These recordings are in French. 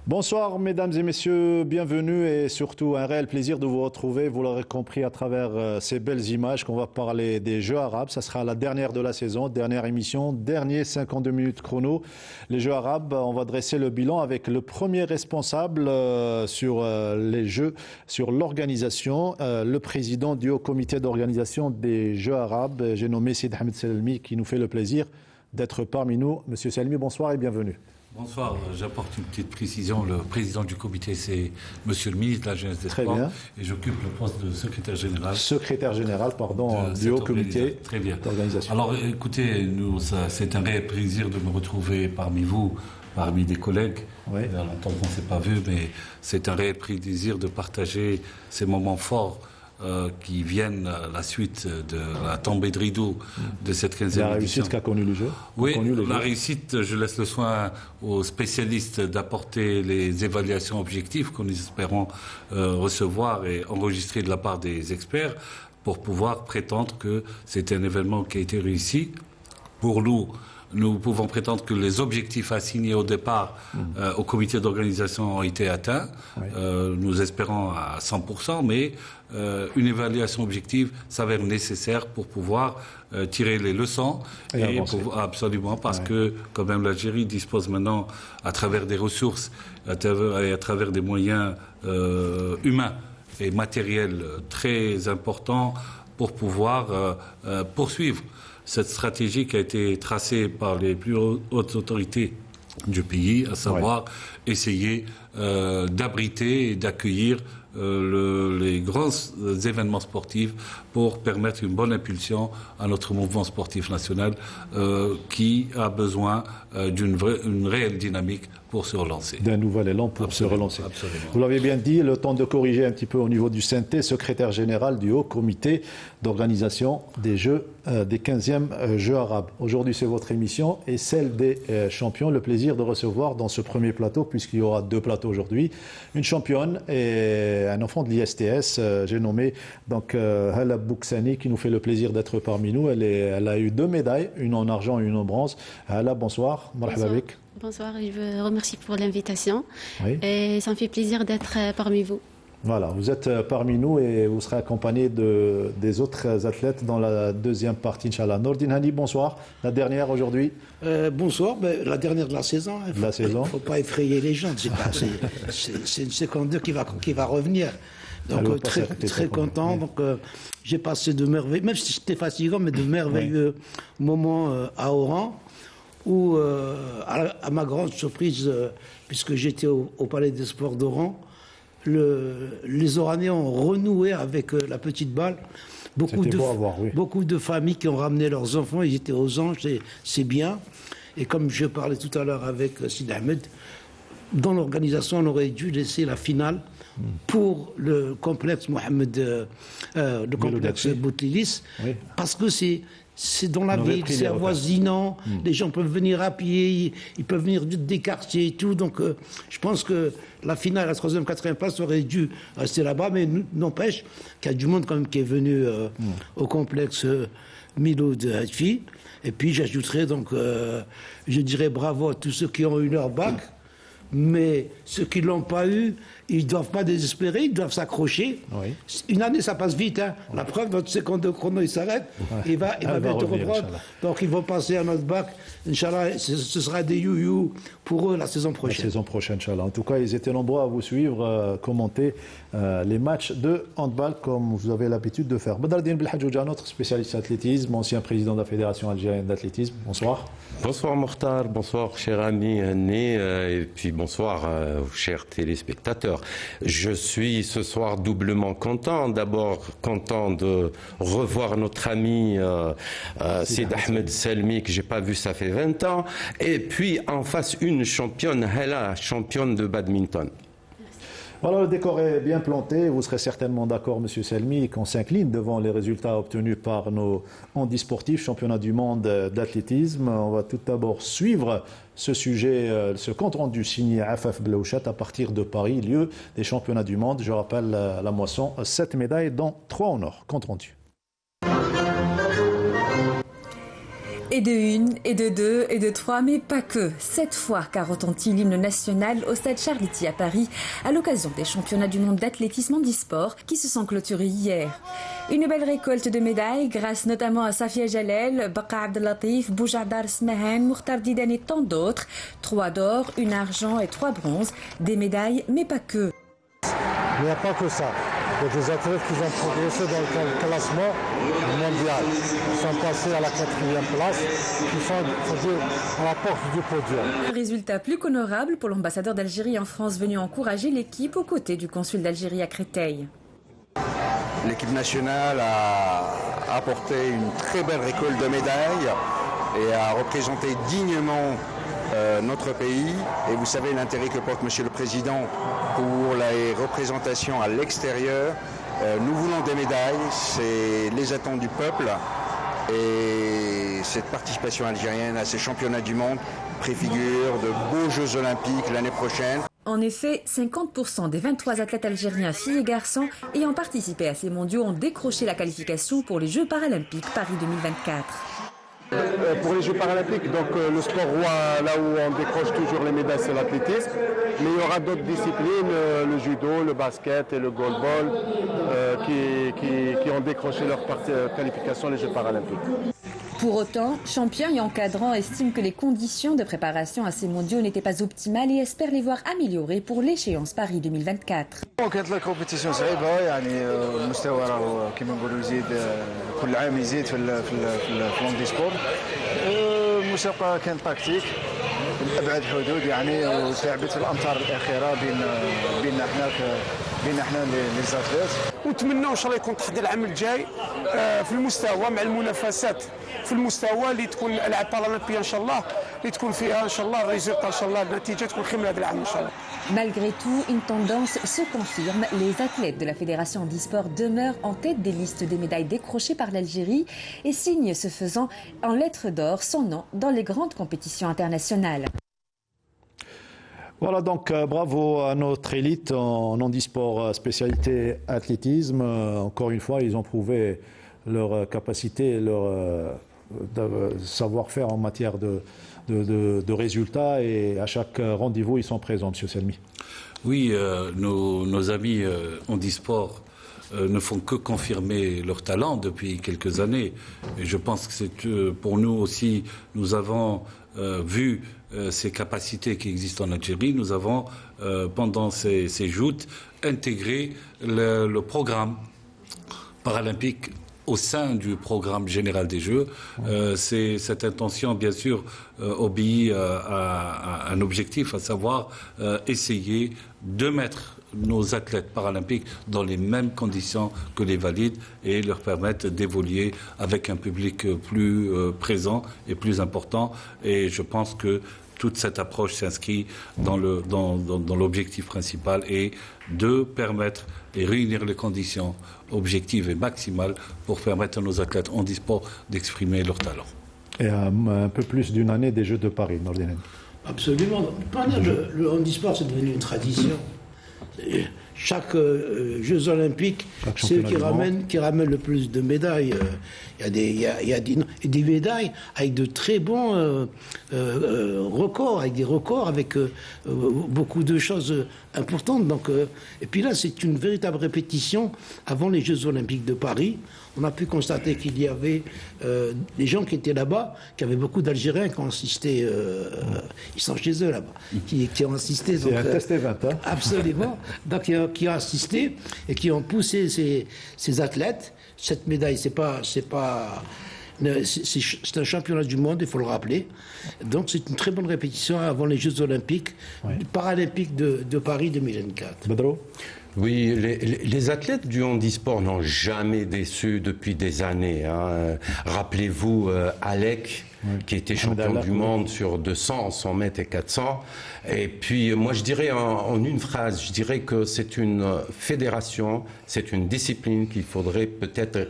Bonsoir mesdames et messieurs, bienvenue et surtout un réel plaisir de vous retrouver. Vous l'aurez compris à travers ces belles images qu'on va parler des Jeux arabes. Ça sera la dernière de la saison, dernière émission, dernier 52 minutes chrono. Les Jeux arabes, on va dresser le bilan avec le premier responsable sur les Jeux, sur l'organisation, le président du Haut Comité d'organisation des Jeux arabes. J'ai nommé Sid Ahmed Selmi qui nous fait le plaisir d'être parmi nous. Monsieur Selmi, bonsoir et bienvenue. Bonsoir, j'apporte une petite précision. Le président du comité, c'est Monsieur le ministre de la Jeunesse des Sports. Bien. Et j'occupe le poste de secrétaire général. Secrétaire général, pardon, du Haut Comité d'organisation. Alors écoutez, c'est un réel plaisir de me retrouver parmi vous, parmi des collègues. Oui. Il y a longtemps qu'on ne s'est pas vu, mais c'est un réel plaisir de partager ces moments forts qui viennent à la suite de la tombée de rideau de cette 15e édition. La réussite qu'a connue le jeu. Oui, la réussite, je laisse le soin aux spécialistes d'apporter les évaluations objectives que nous espérons recevoir et enregistrer de la part des experts pour pouvoir prétendre que c'est un événement qui a été réussi. Pour nous pouvons prétendre que les objectifs assignés au départ au comité d'organisation ont été atteints. Oui. Nous espérons à 100%, mais une évaluation objective s'avère nécessaire pour pouvoir tirer les leçons. Absolument, parce que quand même l'Algérie dispose maintenant, à travers des ressources et à travers des moyens humains et matériels très importants pour pouvoir poursuivre cette stratégie qui a été tracée par les plus hautes autorités du pays, à savoir essayer d'abriter et d'accueillir les grands événements sportifs pour permettre une bonne impulsion à notre mouvement sportif national qui a besoin d'une réelle dynamique pour se relancer. D'un nouvel élan pour se relancer. Absolument. Vous l'avez bien dit, le temps de corriger un petit peu au niveau du synthé, secrétaire général du Haut Comité d'organisation des Jeux, des 15e Jeux arabes. Aujourd'hui, c'est votre émission et celle des champions. Le plaisir de recevoir dans ce premier plateau, puisqu'il y aura deux plateaux aujourd'hui, une championne et un enfant de l'ISTS. J'ai nommé donc Hala Bouksani qui nous fait le plaisir d'être parmi nous. Elle a eu deux médailles, une en argent et une en bronze. Hala, bonsoir. Bonsoir. Bonsoir, je vous remercie pour l'invitation. Oui. Et ça me fait plaisir d'être parmi vous. Voilà, vous êtes parmi nous et vous serez accompagné des autres athlètes dans la deuxième partie, Inch'Allah. Nordine Hani, bonsoir. La dernière aujourd'hui. Bonsoir, la dernière de la saison. Il ne faut pas effrayer les gens. C'est une 52 qui va revenir. Donc très content. Donc j'ai passé de merveilleux, même si c'était fatigant, mais de merveilleux moments à Oran, où à ma grande surprise, puisque j'étais au Palais des Sports d'Oran, les Oranais ont renoué avec la petite balle. Beaucoup de familles qui ont ramené leurs enfants, ils étaient aux anges, c'est bien. Et comme je parlais tout à l'heure avec Sid Ahmed, dans l'organisation, on aurait dû laisser la finale pour le complexe Mohamed, le complexe Boutilis, parce que c'est dans la ville, c'est avoisinant, les gens peuvent venir à pied, ils peuvent venir des quartiers et tout. Donc je pense que la finale, la 3e, 4e place aurait dû rester là-bas, mais n'empêche qu'il y a du monde quand même qui est venu au complexe Miloud Hadfi. Et puis j'ajouterais donc, je dirais bravo à tous ceux qui ont eu leur bac, mais ceux qui ne l'ont pas eu, ils ne doivent pas désespérer, ils doivent s'accrocher. Oui. Une année, ça passe vite. Hein. La preuve, notre seconde de chrono, il s'arrête. Il va bientôt reprendre. Donc, ils vont passer à notre bac. Inch'Allah, ce sera des you-you pour eux la saison prochaine. La saison prochaine, Inch'Allah. En tout cas, ils étaient nombreux à vous suivre, commenter les matchs de handball comme vous avez l'habitude de faire. Badardine Belhadjouja, notre spécialiste athlétisme, ancien président de la Fédération algérienne d'athlétisme. Bonsoir. Bonsoir Mokhtar, bonsoir cher ami Hanni, et puis bonsoir chers téléspectateurs. Je suis ce soir doublement content. D'abord content de revoir notre ami Sid Ahmed Selmi, que j'ai pas vu ça fait 20 ans. Et puis en face une championne, Hala, championne de badminton. Voilà, le décor est bien planté. Vous serez certainement d'accord, Monsieur Selmi, qu'on s'incline devant les résultats obtenus par nos handisportifs, championnat du monde d'athlétisme. On va tout d'abord suivre ce sujet, ce compte-rendu signé Afaf Belaouchat à partir de Paris, lieu des championnats du monde. Je rappelle la moisson, 7 médailles, dont 3 en or. Compte-rendu. Et de 1, et de 2, et de 3, mais pas que. 7 fois qu'a retenti l'hymne national au stade Charletti à Paris, à l'occasion des championnats du monde d'athlétisme handisport qui se sont clôturés hier. Une belle récolte de médailles grâce notamment à Safia Jalel, Baqa Abdellatif, Boujadar Smahan, Mourtar Didan et tant d'autres. 3 d'or, 1 argent et 3 bronzes. Des médailles, mais pas que. Il n'y a pas que ça. Il y a des athlètes qui ont progressé dans le classement mondial. Ils sont passés à la 4e place, qui sont à la porte du podium. Un résultat plus qu'honorable pour l'ambassadeur d'Algérie en France venu encourager l'équipe aux côtés du consul d'Algérie à Créteil. L'équipe nationale a apporté une très belle récolte de médailles et a représenté dignement notre pays. Et vous savez l'intérêt que porte Monsieur le Président pour les représentations à l'extérieur. Nous voulons des médailles, c'est les attentes du peuple. Et cette participation algérienne à ces championnats du monde préfigure de beaux Jeux olympiques l'année prochaine. En effet, 50% des 23 athlètes algériens, filles et garçons, ayant participé à ces mondiaux ont décroché la qualification pour les Jeux paralympiques Paris 2024. Pour les Jeux paralympiques, donc le sport roi, là où on décroche toujours les médailles, c'est l'athlétisme. Mais il y aura d'autres disciplines, le judo, le basket et le goalball, qui ont décroché leur qualification les Jeux paralympiques. Pour autant, champions et encadrants estiment que les conditions de préparation à ces mondiaux n'étaient pas optimales et espèrent les voir améliorées pour l'échéance Paris 2024. كانت لا كومبيتيسيون صعيبه يعني المستوى راه كيما نقولوا يزيد كل عام يزيد في الهاندي سبور. المسابقه كان تكتيك لابعد حدود يعني وتلعبت في الامتار الاخيره بين احنا لي زاتليت. ونتمنوا ان شاء الله يكون التحضير العام الجاي في المستوى مع المنافسات في المستوى اللي تكون الالعاب البارالمبيه ان شاء الله اللي تكون فيها ان شاء الله الريزلت ان شاء الله النتيجه تكون خير من هذا العام ان شاء الله. Malgré tout, une tendance se confirme. Les athlètes de la Fédération handisport demeurent en tête des listes des médailles décrochées par l'Algérie et signent ce faisant en lettres d'or son nom dans les grandes compétitions internationales. Voilà donc bravo à notre élite en handisport spécialité athlétisme. Encore une fois, ils ont prouvé leur capacité, leur savoir-faire en matière de résultats et à chaque rendez-vous, ils sont présents, M. Selmi. Oui, nos amis handisport ne font que confirmer leur talent depuis quelques années. Et je pense que c'est pour nous aussi, nous avons vu ces capacités qui existent en Algérie. Nous avons, pendant ces joutes, intégré le programme paralympique au sein du programme général des Jeux. Cette intention, bien sûr, obéit à un objectif, à savoir essayer de mettre nos athlètes paralympiques dans les mêmes conditions que les valides et leur permettre d'évoluer avec un public plus présent et plus important. Et je pense que toute cette approche s'inscrit dans l'objectif principal et de permettre et réunir les conditions objectives et maximales pour permettre à nos athlètes handisport d'exprimer leur talent. Et à un peu plus d'une année des Jeux de Paris, Nordinen. Absolument. Le handisport, c'est devenu une tradition. Chaque Jeux Olympiques, c'est eux qui ramènent le plus de médailles. Il y a des médailles avec de très bons records, avec beaucoup de choses importantes. Donc, et puis là, c'est une véritable répétition avant les Jeux Olympiques de Paris. On a pu constater qu'il y avait des gens qui étaient là-bas, qu'il y avait beaucoup d'Algériens qui ont assisté, ils sont chez eux là-bas, qui ont assisté. C'est un test event, hein. Absolument. Donc, qui ont assisté et qui ont poussé ces athlètes. Cette médaille, c'est un championnat du monde, il faut le rappeler. Donc, c'est une très bonne répétition avant les Jeux Olympiques, paralympiques de Paris 2024. Badro ? Oui, les athlètes du handisport n'ont jamais déçu depuis des années. Hein. Rappelez-vous Alec, qui était champion du monde sur 200, 100 mètres et 400. Et puis, moi, je dirais en une phrase, je dirais que c'est une fédération, c'est une discipline qu'il faudrait peut-être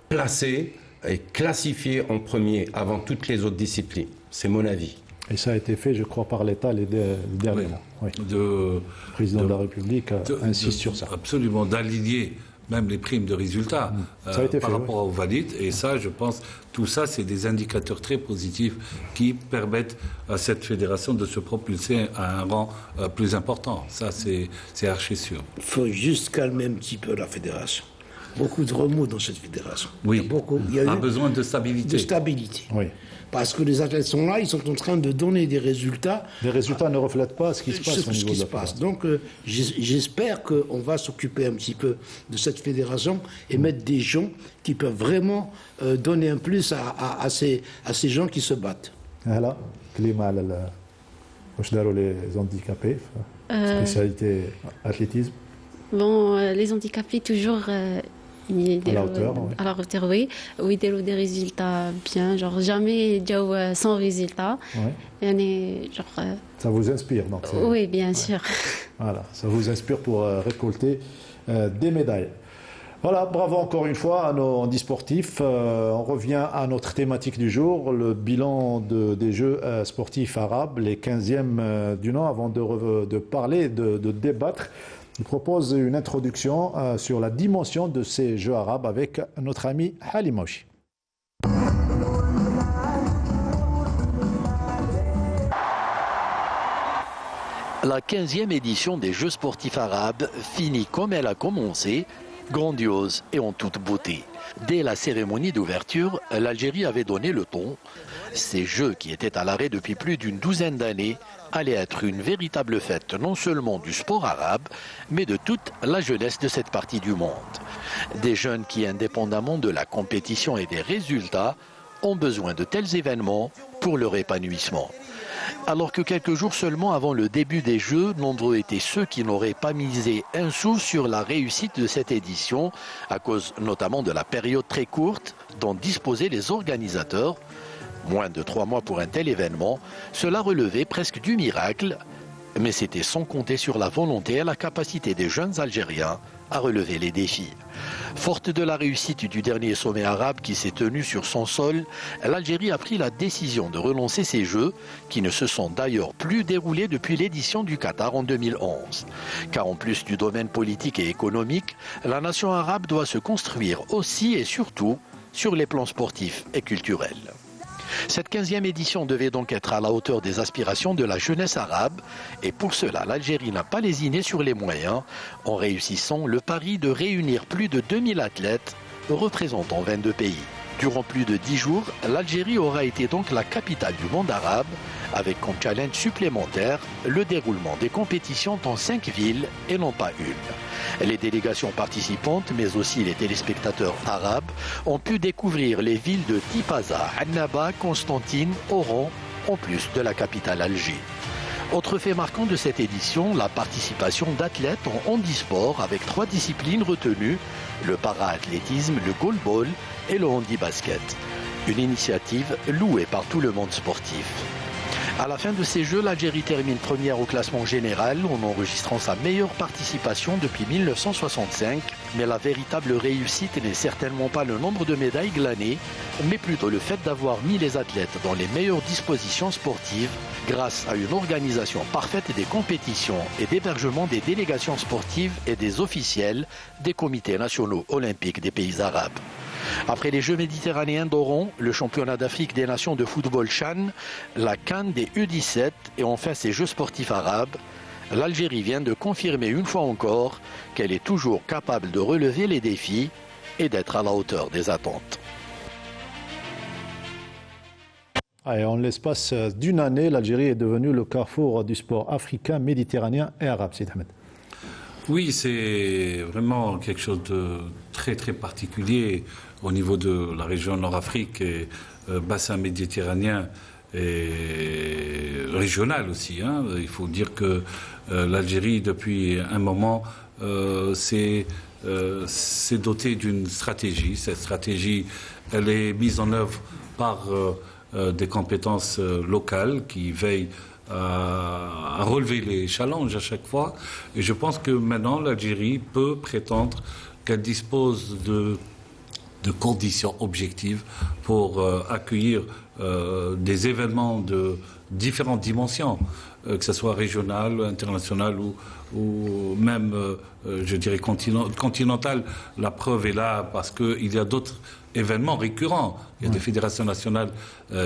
placer et classifier en premier avant toutes les autres disciplines. C'est mon avis. Et ça a été fait, je crois, par l'État les derniers mois. Oui. Le président de la République insiste sur ça. Absolument, d'aligner même les primes de résultats ça a été par rapport aux valides. Et ça, je pense, tout ça, c'est des indicateurs très positifs qui permettent à cette fédération de se propulser à un rang plus important. Ça, c'est archi sûr. Il faut juste calmer un petit peu la fédération. Beaucoup de remous dans cette fédération. Oui, il y a besoin de stabilité. De stabilité. Oui. Parce que les athlètes sont là, ils sont en train de donner des résultats. Les résultats ne reflètent pas ce qui se passe au niveau de la fédération. Donc j'espère qu'on va s'occuper un petit peu de cette fédération et mettre des gens qui peuvent vraiment donner un plus à ces gens qui se battent. Voilà, climat les handicapés, spécialité athlétisme. Bon, les handicapés toujours... à la hauteur, à la hauteur, oui. Oui, des résultats bien, genre jamais sans résultat. Ouais. Ça vous inspire, donc. Oui, bien sûr. Voilà, ça vous inspire pour récolter des médailles. Voilà, bravo encore une fois à nos handisportifs. On revient à notre thématique du jour, le bilan des Jeux sportifs arabes, les 15e du nom. Avant de parler, de débattre, je propose une introduction sur la dimension de ces Jeux arabes avec notre ami Halim Mauchi. La 15e édition des Jeux sportifs arabes finit comme elle a commencé, grandiose et en toute beauté. Dès la cérémonie d'ouverture, l'Algérie avait donné le ton. Ces Jeux, qui étaient à l'arrêt depuis plus d'une douzaine d'années, allaient être une véritable fête non seulement du sport arabe, mais de toute la jeunesse de cette partie du monde. Des jeunes qui, indépendamment de la compétition et des résultats, ont besoin de tels événements pour leur épanouissement. Alors que quelques jours seulement avant le début des Jeux, nombreux étaient ceux qui n'auraient pas misé un sou sur la réussite de cette édition, à cause notamment de la période très courte dont disposaient les organisateurs. Moins de 3 mois pour un tel événement, cela relevait presque du miracle, mais c'était sans compter sur la volonté et la capacité des jeunes Algériens à relever les défis. Forte de la réussite du dernier sommet arabe qui s'est tenu sur son sol, l'Algérie a pris la décision de relancer ces Jeux, qui ne se sont d'ailleurs plus déroulés depuis l'édition du Qatar en 2011. Car en plus du domaine politique et économique, la nation arabe doit se construire aussi et surtout sur les plans sportifs et culturels. Cette 15e édition devait donc être à la hauteur des aspirations de la jeunesse arabe. Et pour cela, l'Algérie n'a pas lésiné sur les moyens, en réussissant le pari de réunir plus de 2000 athlètes représentant 22 pays. Durant plus de 10 jours, l'Algérie aura été donc la capitale du monde arabe, avec comme challenge supplémentaire le déroulement des compétitions dans 5 villes et non pas une. Les délégations participantes, mais aussi les téléspectateurs arabes, ont pu découvrir les villes de Tipaza, Annaba, Constantine, Oran, en plus de la capitale Alger. Autre fait marquant de cette édition, la participation d'athlètes en handisport avec 3 disciplines retenues, le para-athlétisme, le goalball et le handi-basket. Une initiative louée par tout le monde sportif. À la fin de ces Jeux, l'Algérie termine première au classement général en enregistrant sa meilleure participation depuis 1965. Mais la véritable réussite n'est certainement pas le nombre de médailles glanées, mais plutôt le fait d'avoir mis les athlètes dans les meilleures dispositions sportives grâce à une organisation parfaite des compétitions et d'hébergement des délégations sportives et des officiels des comités nationaux olympiques des pays arabes. Après les Jeux méditerranéens d'Oran, le championnat d'Afrique des nations de football CHAN, la CAN des U17 et enfin ces Jeux sportifs arabes, l'Algérie vient de confirmer une fois encore qu'elle est toujours capable de relever les défis et d'être à la hauteur des attentes. Et en l'espace d'une année, l'Algérie est devenue le carrefour du sport africain, méditerranéen et arabe. Sidi Ahmed. Oui, c'est vraiment quelque chose de très très particulier au niveau de la région Nord-Afrique et bassin méditerranéen et régional aussi. Il faut dire que l'Algérie, depuis un moment, s'est dotée d'une stratégie. Cette stratégie, elle est mise en œuvre par des compétences locales qui veillent à relever les challenges à chaque fois. Et je pense que maintenant, l'Algérie peut prétendre qu'elle dispose de conditions objectives pour accueillir des événements de différentes dimensions, que ce soit régional, international ou même, je dirais, continental. La preuve est là parce qu'il y a d'autres événements récurrents. Il y a des fédérations nationales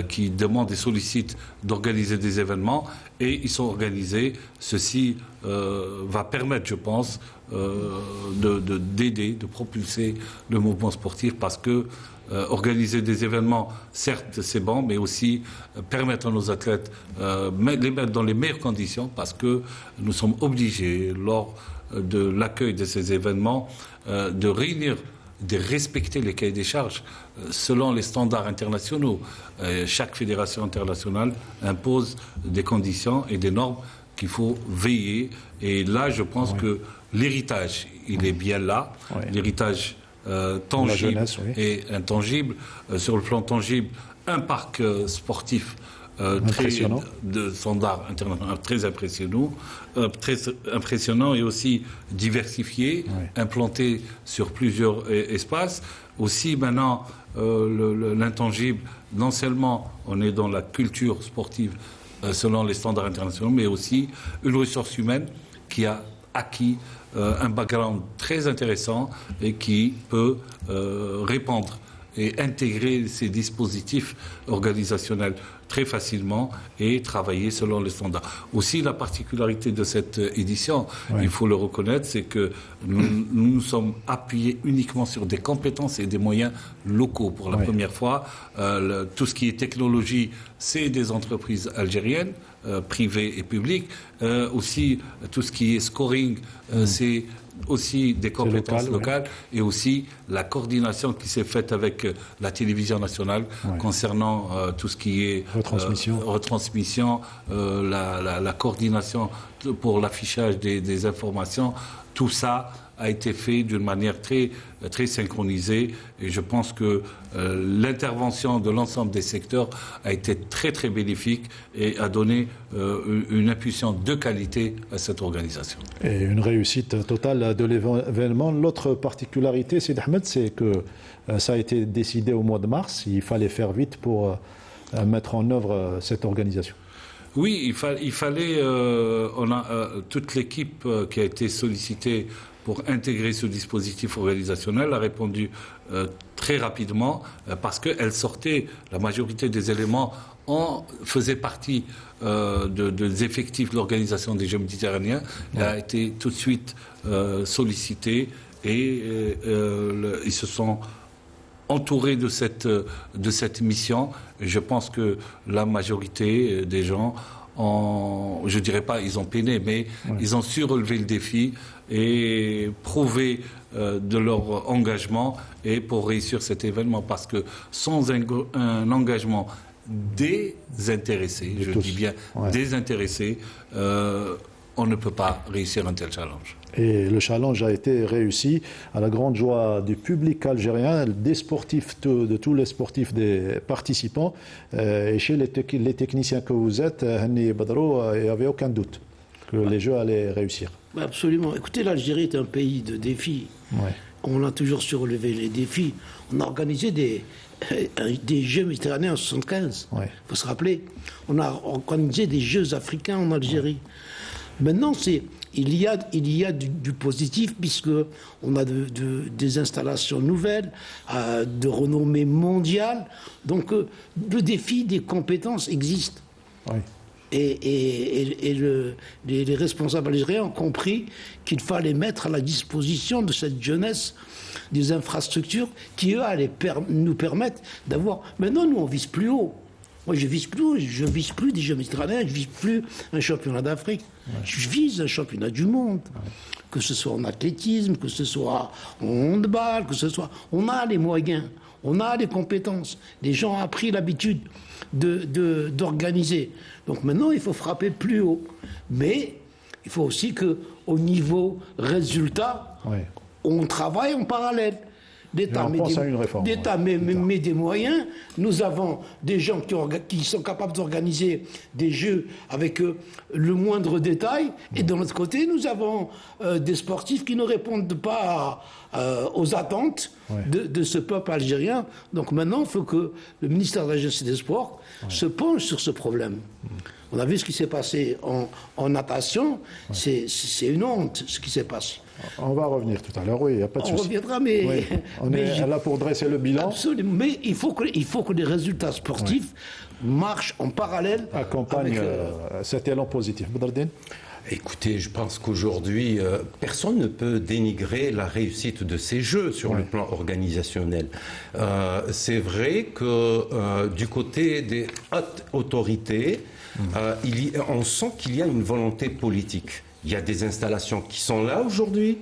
qui demandent et sollicitent d'organiser des événements et ils sont organisés. Ceci va permettre, je pense, d'aider, de propulser le mouvement sportif parce que organiser des événements, certes, c'est bon, mais aussi permettre à nos athlètes les mettre dans les meilleures conditions parce que nous sommes obligés, lors de l'accueil de ces événements, de réunir, de respecter les cahiers des charges selon les standards internationaux. Chaque fédération internationale impose des conditions et des normes qu'il faut veiller. Et là, je pense que l'héritage, il est bien là. L'héritage tangible jeunesse, et intangible. Sur le plan tangible, un parc sportif de standards internationaux très impressionnant et aussi diversifié, implanté sur plusieurs espaces. Aussi maintenant, l'intangible, non seulement on est dans la culture sportive selon les standards internationaux, mais aussi une ressource humaine qui a acquis un background très intéressant et qui peut répandre et intégrer ces dispositifs organisationnels très facilement et travailler selon les standards. Aussi, la particularité de cette édition, il faut le reconnaître, c'est que nous nous sommes appuyés uniquement sur des compétences et des moyens locaux. Pour la première fois, tout ce qui est technologie, c'est des entreprises algériennes, privées et publiques. Aussi, tout ce qui est scoring, c'est aussi des compétences locales et aussi la coordination qui s'est faite avec la télévision nationale concernant tout ce qui est retransmission, la coordination pour l'affichage des informations. Tout ça a été fait d'une manière très synchronisée et je pense que l'intervention de l'ensemble des secteurs a été très bénéfique et a donné une impulsion de qualité à cette organisation. Et une réussite totale de l'événement. L'autre particularité, Sidi Ahmed, c'est que ça a été décidé au mois de mars. Il fallait faire vite pour mettre en œuvre cette organisation. Oui, il fallait. On a toute l'équipe qui a été sollicitée pour intégrer ce dispositif organisationnel a répondu très rapidement parce qu'elle sortait, la majorité des éléments faisait partie des effectifs de l'organisation des Jeux méditerranéens. Elle a été tout de suite sollicitée et ils se sont entourés de cette mission. Et je pense que la majorité des gens je dirais pas ils ont peiné, mais ils ont su relever le défi et prouver de leur engagement et pour réussir cet événement. Parce que sans un engagement désintéressé, je dis bien désintéressé, on ne peut pas réussir un tel challenge. Et le challenge a été réussi à la grande joie du public algérien, des sportifs, de tous les sportifs, des participants. Et chez les techniciens que vous êtes, Hani Badrou, il n'y avait aucun doute que les Jeux allaient réussir. Absolument. Écoutez, l'Algérie est un pays de défis. On a toujours su relever les défis. On a organisé des Jeux méditerranéens en 1975. Il faut se rappeler. On a organisé des Jeux africains en Algérie. Maintenant, il y a du positif puisque on a des installations nouvelles de renommée mondiale. Donc le défi des compétences existe. Et les responsables algériens ont compris qu'il fallait mettre à la disposition de cette jeunesse des infrastructures qui, eux, allaient nous permettre d'avoir... Maintenant, nous, on vise plus haut. Moi, je vise plus des Jeux méditerranéens, je vise plus un championnat d'Afrique. Je vise un championnat du monde. Que ce soit en athlétisme, que ce soit en handball, que ce soit... On a les moyens, on a les compétences. Les gens ont appris l'habitude d'organiser. Donc maintenant, il faut frapper plus haut. Mais il faut aussi qu'au niveau résultat, on travaille en parallèle. L'État met des moyens. Nous avons des gens qui sont capables d'organiser des jeux avec le moindre détail. Et de l'autre côté, nous avons des sportifs qui ne répondent pas aux attentes de ce peuple algérien. Donc maintenant, il faut que le ministère de la Jeunesse et des Sports se penche sur ce problème. On a vu ce qui s'est passé en natation. C'est une honte, ce qui s'est passé. On va revenir tout à l'heure, oui, il n'y a pas de souci. On reviendra, mais... On est là pour dresser le bilan. Absolument, mais il faut que les résultats sportifs marchent en parallèle. Accompagnent cet élan positif. Boudardine ? Écoutez, je pense qu'aujourd'hui, personne ne peut dénigrer la réussite de ces Jeux sur le plan organisationnel. C'est vrai que du côté des hautes autorités, on sent qu'il y a une volonté politique. Il y a des installations qui sont là aujourd'hui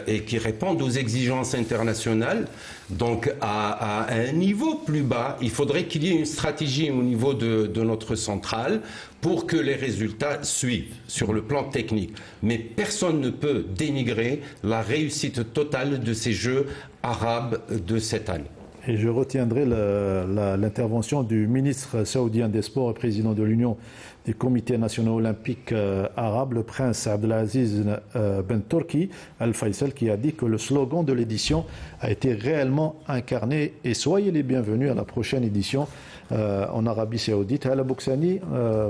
et qui répondent aux exigences internationales. Donc, à un niveau plus bas, il faudrait qu'il y ait une stratégie au niveau de notre centrale pour que les résultats suivent sur le plan technique. Mais personne ne peut dénigrer la réussite totale de ces Jeux arabes de cette année. Et je retiendrai l'intervention du ministre saoudien des Sports et président de l'Union des comités nationaux olympiques arabes, le prince Abdelaziz Ben Turki Al Faisal, qui a dit que le slogan de l'édition a été réellement incarné. Et soyez les bienvenus à la prochaine édition en Arabie Saoudite. Hala Bouksani,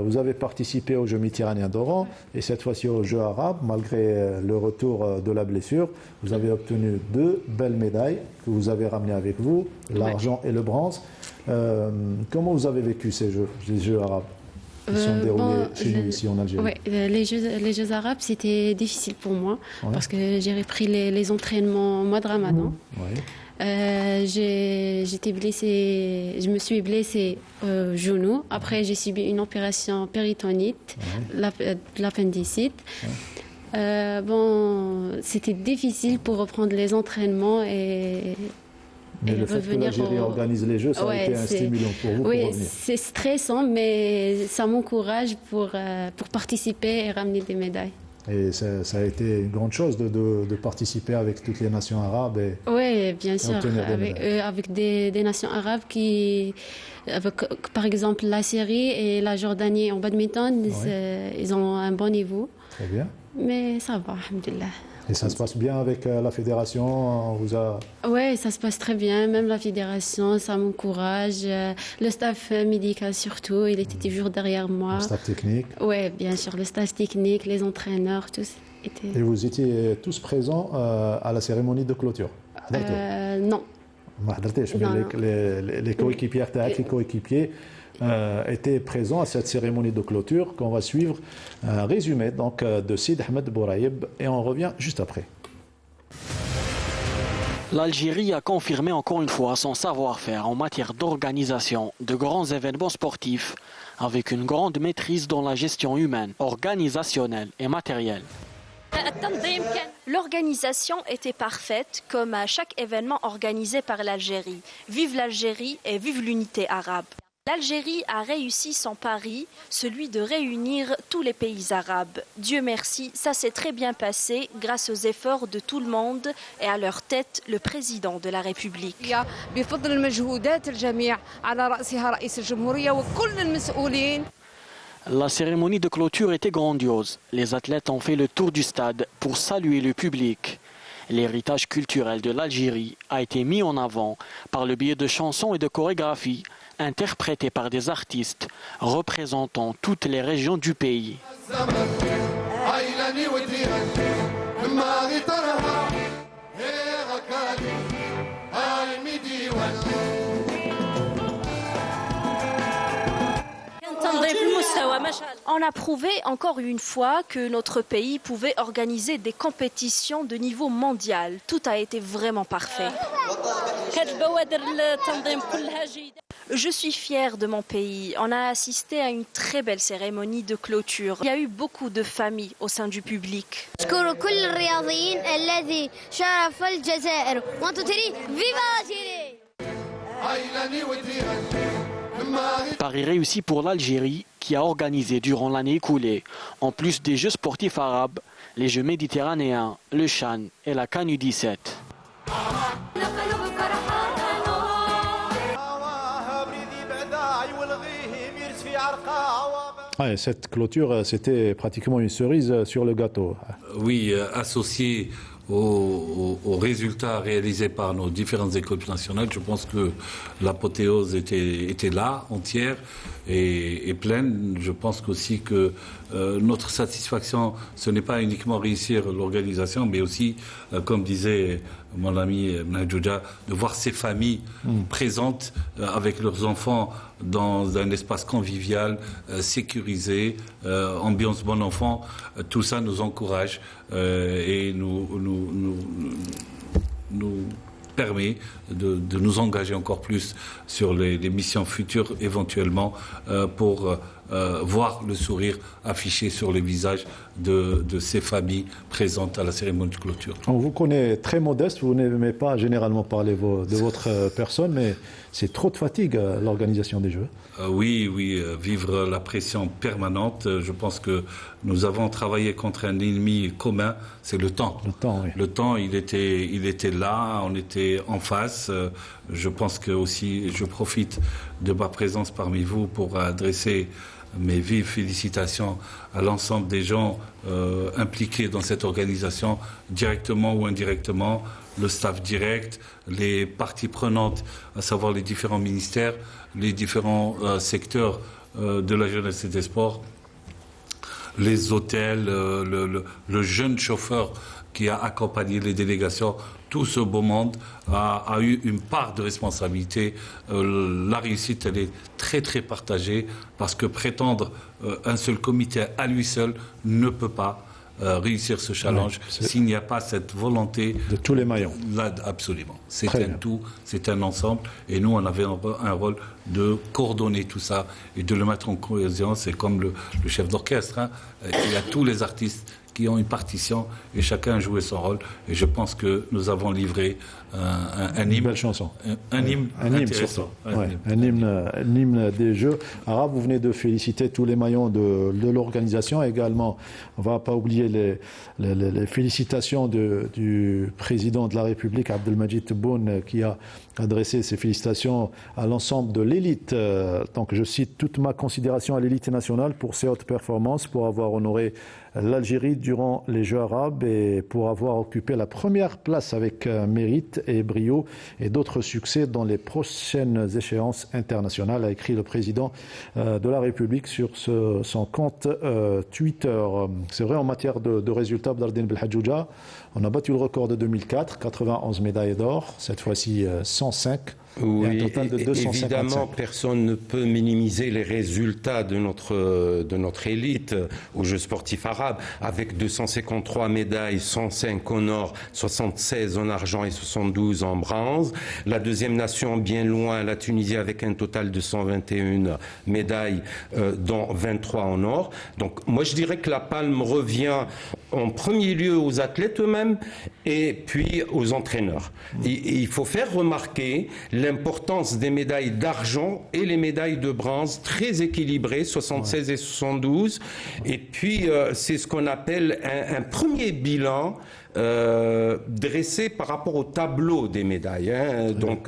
vous avez participé aux Jeux méditerranéens d'Oran et cette fois-ci aux Jeux arabes, malgré le retour de la blessure. Vous avez obtenu 2 belles médailles que vous avez ramenées avec vous, l'argent et le bronze. Comment vous avez vécu ces Jeux arabes qui sont déroulés chez nous ici en Algérie? Les Jeux arabes, c'était difficile pour moi parce que j'ai repris les entraînements au mois de Ramadan. J'étais blessée, je me suis blessée au genou. Après, j'ai subi une opération péritonite, l'appendicite. C'était difficile pour reprendre les entraînements et le fait que l'Algérie organise les Jeux, ça a été un stimulant pour vous pour revenir. C'est stressant, mais ça m'encourage pour participer et ramener des médailles. Et ça a été une grande chose de participer avec toutes les nations arabes. Oui, bien sûr, avec des nations arabes par exemple la Syrie et la Jordanie en badminton, ils ont un bon niveau. Très bien. Mais ça va, alhamdoulilah. Et ça se passe bien avec la fédération? Oui, ça se passe très bien. Même la fédération, ça m'encourage. Le staff médical surtout, il était toujours derrière moi. Le staff technique? Oui, bien sûr. Le staff technique, les entraîneurs, tous. été. Et vous étiez tous présents à la cérémonie de clôture? Non. Les coéquipiers, les coéquipiers étaient présents à cette cérémonie de clôture qu'on va suivre. Un résumé donc de Sid Ahmed Bouraïb et on revient juste après. L'Algérie a confirmé encore une fois son savoir-faire en matière d'organisation de grands événements sportifs avec une grande maîtrise dans la gestion humaine, organisationnelle et matérielle. L'organisation était parfaite comme à chaque événement organisé par l'Algérie. Vive l'Algérie et vive l'unité arabe. L'Algérie a réussi son pari, celui de réunir tous les pays arabes. Dieu merci, ça s'est très bien passé grâce aux efforts de tout le monde et à leur tête le président de la République. La cérémonie de clôture était grandiose. Les athlètes ont fait le tour du stade pour saluer le public. L'héritage culturel de l'Algérie a été mis en avant par le biais de chansons et de chorégraphies interprétées par des artistes représentant toutes les régions du pays. On a prouvé encore une fois que notre pays pouvait organiser des compétitions de niveau mondial. Tout a été vraiment parfait. Je suis fière de mon pays. On a assisté à une très belle cérémonie de clôture. Il y a eu beaucoup de familles au sein du public. Pari réussi pour l'Algérie qui a organisé durant l'année écoulée, en plus des Jeux sportifs arabes, les Jeux méditerranéens, le Chan et la CAN U17. Ouais, cette clôture, c'était pratiquement une cerise sur le gâteau. Oui, associé aux résultats réalisés par nos différentes écoles nationales, je pense que l'apothéose était là, entière et pleine. Je pense aussi que notre satisfaction, ce n'est pas uniquement réussir l'organisation, mais aussi, comme disait mon ami Mnadjouja, de voir ces familles présentes avec leurs enfants dans un espace convivial, sécurisé, ambiance bon enfant. Tout ça nous encourage et nous permet de nous engager encore plus sur les missions futures éventuellement pour voir le sourire affiché sur les visages de ces familles présentes à la cérémonie de clôture. On vous connaît très modeste, vous n'aimez pas généralement parler de votre personne, mais c'est trop de fatigue l'organisation des Jeux. Oui, vivre la pression permanente. Je pense que nous avons travaillé contre un ennemi commun, c'est le temps. Le temps, oui. Le temps, il était là, on était en face. Je pense que aussi, je profite de ma présence parmi vous pour adresser mes vives félicitations à l'ensemble des gens impliqués dans cette organisation, directement ou indirectement, le staff direct, les parties prenantes, à savoir les différents ministères, les différents secteurs de la jeunesse et des sports, les hôtels, le jeune chauffeur qui a accompagné les délégations. Tout ce beau monde a eu une part de responsabilité. La réussite, elle est très, très partagée parce que prétendre un seul comité à lui seul ne peut pas réussir ce challenge s'il n'y a pas cette volonté de tous les maillons. Là, absolument. C'est un tout, c'est un ensemble. Et nous, on avait un rôle de coordonner tout ça et de le mettre en cohésion. C'est comme le chef d'orchestre. Hein. Il y a tous les artistes qui ont une partition et chacun a joué son rôle. Et je pense que nous avons livré un hymne. Une belle chanson. Un hymne intéressant. Un hymne des Jeux arabes. Vous venez de féliciter tous les maillons de l'organisation. Également, on ne va pas oublier les félicitations du président de la République, Abdelmajid Tebboune, qui a adressé ses félicitations à l'ensemble de l'élite. Donc je cite toute ma considération à l'élite nationale pour ses hautes performances, pour avoir honoré l'Algérie durant les Jeux arabes et pour avoir occupé la première place avec mérite et brio et d'autres succès dans les prochaines échéances internationales, a écrit le président de la République sur son compte Twitter. C'est vrai, en matière de résultats, Bdardine Belhadjouja, on a battu le record de 2004, 91 médailles d'or, cette fois-ci 105. Oui, et un total de 255. Évidemment, personne ne peut minimiser les résultats de notre élite aux Jeux sportifs arabes, avec 253 médailles, 105 en or, 76 en argent et 72 en bronze. La deuxième nation bien loin, la Tunisie, avec un total de 121 médailles, dont 23 en or. Donc moi je dirais que la palme revient en premier lieu aux athlètes eux-mêmes et puis aux entraîneurs. Il faut faire remarquer l'importance des médailles d'argent et les médailles de bronze, très équilibrées, 76 et 72. Et puis, c'est ce qu'on appelle un premier bilan dressé par rapport au tableau des médailles. Hein. Donc,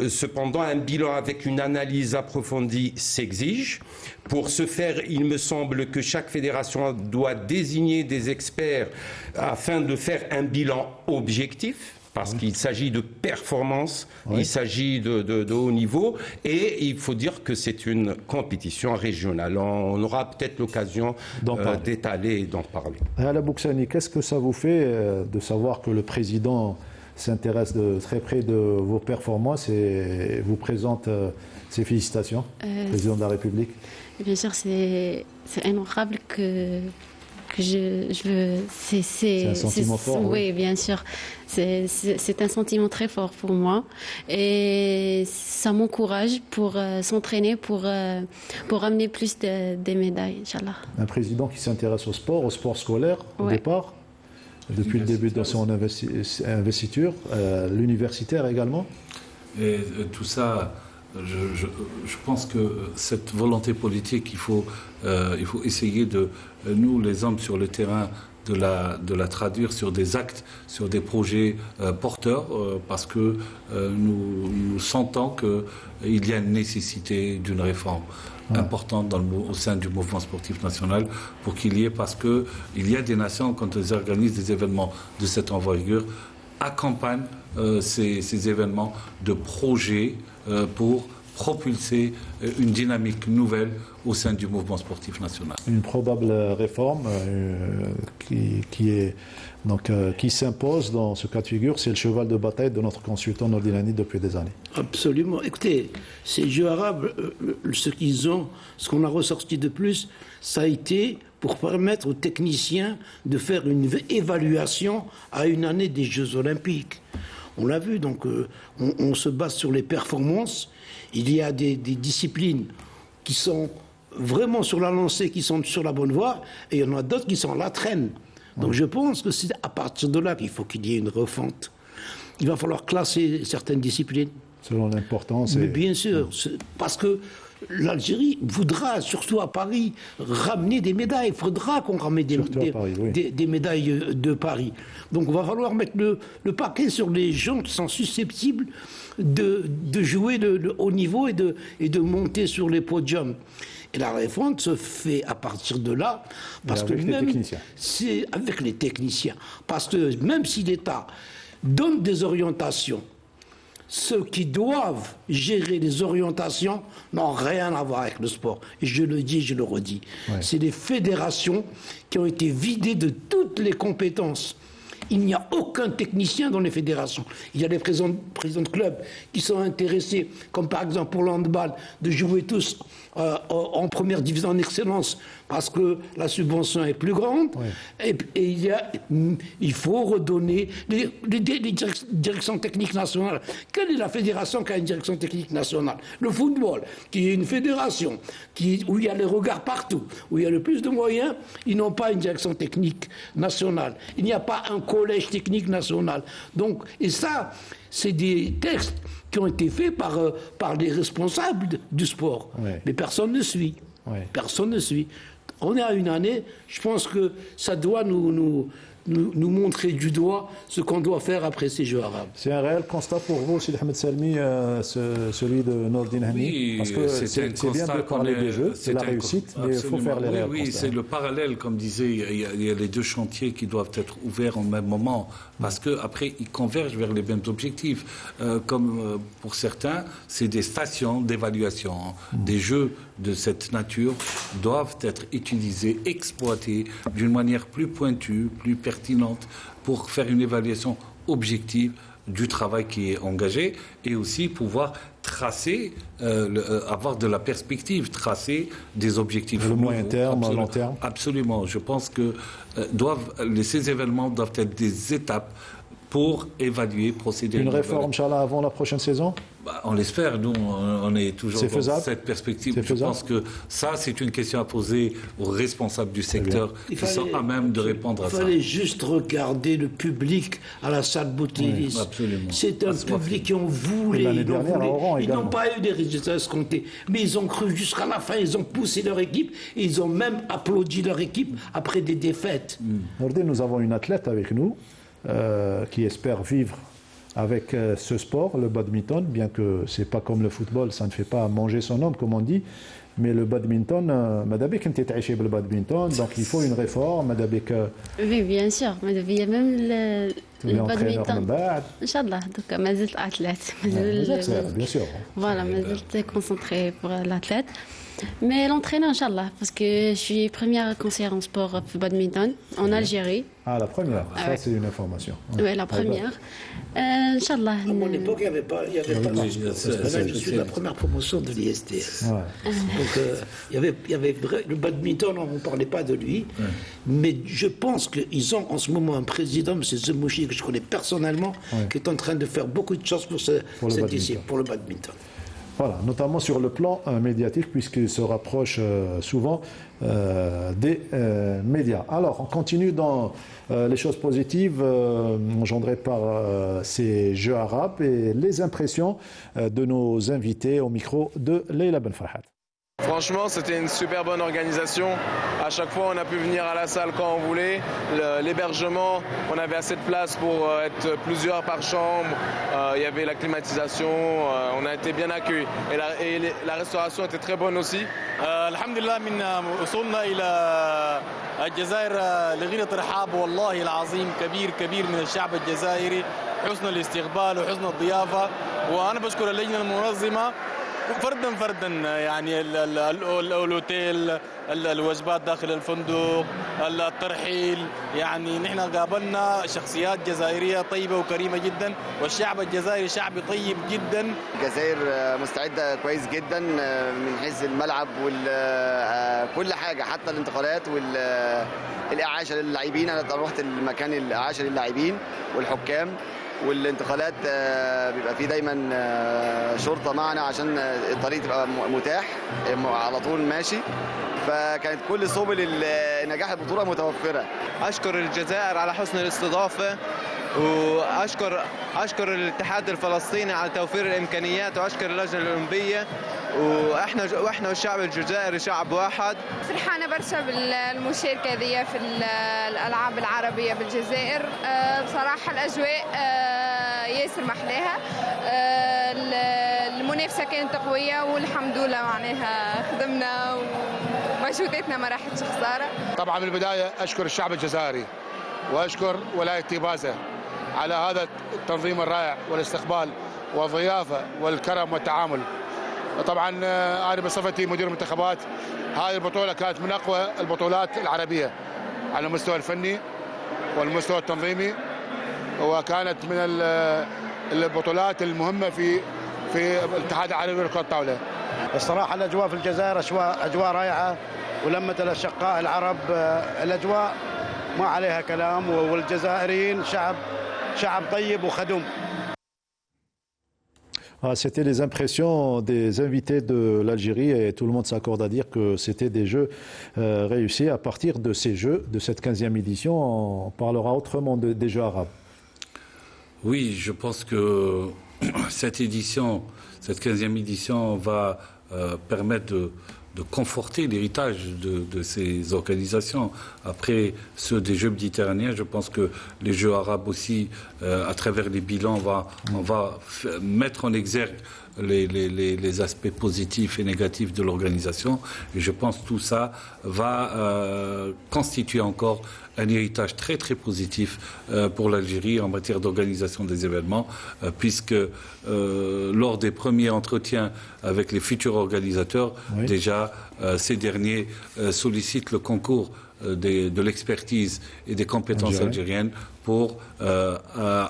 cependant, un bilan avec une analyse approfondie s'exige. Pour ce faire, il me semble que chaque fédération doit désigner des experts afin de faire un bilan objectif. Parce qu'il s'agit de performance, il s'agit de haut niveau, et il faut dire que c'est une compétition régionale. On aura peut-être l'occasion d'étaler et d'en parler. Ala Bouksani, qu'est-ce que ça vous fait de savoir que le président s'intéresse de très près de vos performances et vous présente ses félicitations, président de la République? Bien sûr, c'est honorable que c'est un sentiment fort. Oui, bien sûr. C'est un sentiment très fort pour moi. Et ça m'encourage pour s'entraîner, pour amener plus de médailles, Inch'Allah. Un président qui s'intéresse au sport scolaire, au départ, depuis le début de son investiture, l'universitaire également. Et tout ça... Je pense que cette volonté politique, il faut essayer de, nous les hommes sur le terrain, de la traduire sur des actes, sur des projets porteurs, parce que nous sentons qu'il y a une nécessité d'une réforme importante au sein du mouvement sportif national pour qu'il y ait, parce qu'il y a des nations, quand elles organisent des événements de cette envergure, accompagnent ces événements de projets pour propulser une dynamique nouvelle au sein du mouvement sportif national. Une probable réforme qui s'impose dans ce cas de figure, c'est le cheval de bataille de notre consultant Nordinani depuis des années. Absolument. Écoutez, ces Jeux arabes, ce qu'on a ressorti de plus, ça a été pour permettre aux techniciens de faire une évaluation à une année des Jeux olympiques. On l'a vu, donc on se base sur les performances. Il y a des disciplines qui sont vraiment sur la lancée, qui sont sur la bonne voie, et il y en a d'autres qui sont à la traîne. Donc je pense que c'est à partir de là qu'il faut qu'il y ait une refonte. Il va falloir classer certaines disciplines. Selon l'importance. Mais bien sûr, parce que l'Algérie voudra, surtout à Paris, ramener des médailles. Il faudra qu'on ramène des médailles de Paris. Donc il va falloir mettre le paquet sur les gens qui sont susceptibles de jouer le haut niveau et de monter sur les podiums. Et la réforme se fait à partir de là, parce que même c'est avec les techniciens. Parce que même si l'État donne des orientations, ceux qui doivent gérer les orientations n'ont rien à voir avec le sport. Et je le dis et je le redis. C'est les fédérations qui ont été vidées de toutes les compétences. Il n'y a aucun technicien dans les fédérations. Il y a des présidents de clubs qui sont intéressés, comme par exemple pour le handball, de jouer tous en première division en excellence parce que la subvention est plus grande. Et il faut redonner les directions techniques nationales. Quelle est la fédération qui a une direction technique nationale? Le football, qui est une fédération où il y a les regards partout, où il y a le plus de moyens, ils n'ont pas une direction technique nationale. Il n'y a pas un collège technique national. Donc, et ça, c'est des textes qui ont été faits par les responsables du sport. Mais personne ne suit. Personne ne suit. On est à une année, je pense que ça doit nous nous montrer du doigt ce qu'on doit faire après ces Jeux arabes. C'est un réel constat pour vous, Sidi Ahmed Salmi, celui de Nordin Hani? Oui, parce que c'est bien de parler des Jeux, c'est la réussite, mais il faut faire les réels constats. Oui, c'est le parallèle, comme disait, il y a les deux chantiers qui doivent être ouverts en même moment, parce qu'après, ils convergent vers les mêmes objectifs. Comme pour certains, c'est des stations d'évaluation. Des jeux de cette nature doivent être utilisés, exploités d'une manière plus pointue, plus pertinente, pour faire une évaluation objective du travail qui est engagé et aussi pouvoir tracer, avoir de la perspective, tracer des objectifs. Le moyen terme, à long terme. Absolument. Je pense que ces événements doivent être des étapes pour évaluer, procéder. Une réforme, Inch'Allah, avant la prochaine saison? On l'espère, nous, on est toujours dans cette perspective. Je pense que ça, c'est une question à poser aux responsables du secteur qui sont à même de répondre à ça. Il fallait juste regarder le public à la salle Boutélis. C'est un public qui en voulait. Ils n'ont pas eu des résultats escomptés, mais ils ont cru jusqu'à la fin, ils ont poussé leur équipe et ils ont même applaudi leur équipe après des défaites. Nordin, nous avons une athlète avec nous qui espère vivre avec ce sport, le badminton, bien que ce n'est pas comme le football, ça ne fait pas manger son homme, comme on dit, mais le badminton, Madabek, tu es chez le badminton, donc il faut une réforme, Madabek. Oui, bien sûr, il y a même le badminton. Inch'Allah, donc ma زلت athlète. Bien sûr. Voilà, ma زلت concentrée pour l'athlète. Mais l'entraîneur, Inch'Allah, parce que je suis première conseillère en sport badminton en Algérie. Ah, la première, ça c'est une information. Oui, la première. Inch'Allah. À mon époque, il n'y avait pas de sport. Je suis la première promotion de l'ISTS. Donc, il y avait le badminton, on ne parlait pas de lui. Mais je pense qu'ils ont en ce moment un président, M. Zemouchi, que je connais personnellement, qui est en train de faire beaucoup de choses pour cette discipline, pour le badminton. Voilà, notamment sur le plan médiatique, puisqu'il se rapproche souvent des médias. Alors, on continue dans les choses positives engendrées par ces Jeux arabes et les impressions de nos invités au micro de Leila Ben Farhat. Franchement, c'était une super bonne organisation. À chaque fois, on a pu venir à la salle quand on voulait. L'hébergement, on avait assez de place pour être plusieurs par chambre. Il y avait la climatisation. On a été bien accueillis. Et la restauration était très bonne aussi. Alhamdulillah, من وصولنا إلى الجزائر لغير ترحاب والله العظيم كبير من الشعب الجزائري. حسن الاستقبال وحسن الضيافة. وأنا بشكر اللجنة المنظمة. فردا يعني الاوتيل، الوجبات داخل الفندق، الترحيل، يعني نحن قابلنا شخصيات جزائريه طيبه وكريمه جدا، والشعب الجزائري شعب طيب جدا. الجزائر مستعده كويس جدا من حيث الملعب وكل حاجه، حتى الانتقالات والاعاشه للاعبين. انا رحت المكان الاعاشه للاعبين والحكام، والانتقالات بيبقى فيه دايما شرطه معنا عشان الطريق تبقى متاح على طول ماشي. فكانت كل سبل نجاح البطوله متوفره. اشكر الجزائر على حسن الاستضافه، واشكر الاتحاد الفلسطيني على توفير الامكانيات، واشكر اللجنه الاولمبيه. واحنا والشعب الجزائري شعب واحد. فرحانه برشا بالمشاركه ذي في الالعاب العربيه بالجزائر. بصراحه الاجواء ياسر محلاها. المنافسه كانت قويه والحمد لله معناها خدمنا ومجهوداتنا ما راحتش خساره. طبعا من البدايه اشكر الشعب الجزائري واشكر ولايه تيبازا على هذا التنظيم الرائع والاستقبال والضيافه والكرم والتعامل. طبعا انا بصفتي مدير منتخبات، هذه البطوله كانت من اقوى البطولات العربيه على المستوى الفني والمستوى التنظيمي، وكانت من البطولات المهمه في الاتحاد العربي لكرة الطاوله. الصراحه الاجواء في الجزائر اجواء رائعه، ولمه الاشقاء العرب الاجواء ما عليها كلام، والجزائريين شعب طيب وخدوم. C'était les impressions des invités de l'Algérie et tout le monde s'accorde à dire que c'était des jeux réussis. À partir de ces jeux, de cette 15e édition, on parlera autrement des Jeux arabes. Oui, je pense que cette 15e édition va permettre de conforter l'héritage de ces organisations. Après ceux des Jeux méditerranéens, je pense que les Jeux arabes aussi, à travers les bilans, on va mettre en exergue les aspects positifs et négatifs de l'organisation. Et je pense que tout ça va constituer encore un héritage très très positif pour l'Algérie en matière d'organisation des événements, puisque lors des premiers entretiens avec les futurs organisateurs, déjà ces derniers sollicitent le concours de l'expertise et des compétences algériennes pour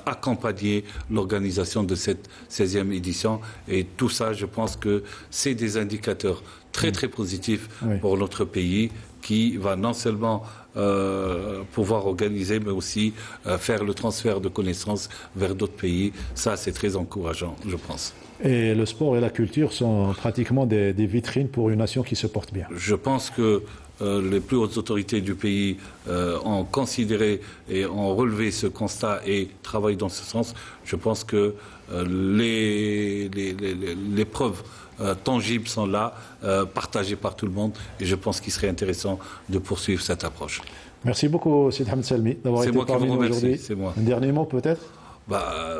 accompagner l'organisation de cette 16e édition. Et tout ça, je pense que c'est des indicateurs très très positifs pour notre pays, qui va non seulement pouvoir organiser, mais aussi faire le transfert de connaissances vers d'autres pays. Ça, c'est très encourageant, je pense. Et le sport et la culture sont pratiquement des vitrines pour une nation qui se porte bien. Je pense que les plus hautes autorités du pays ont considéré et ont relevé ce constat et travaillent dans ce sens. Je pense que les preuves tangibles sont là, partagées par tout le monde, et je pense qu'il serait intéressant de poursuivre cette approche. Merci beaucoup, Sidi Hamd Salmi, d'avoir été parmi nous aujourd'hui. C'est moi. Un dernier mot peut-être?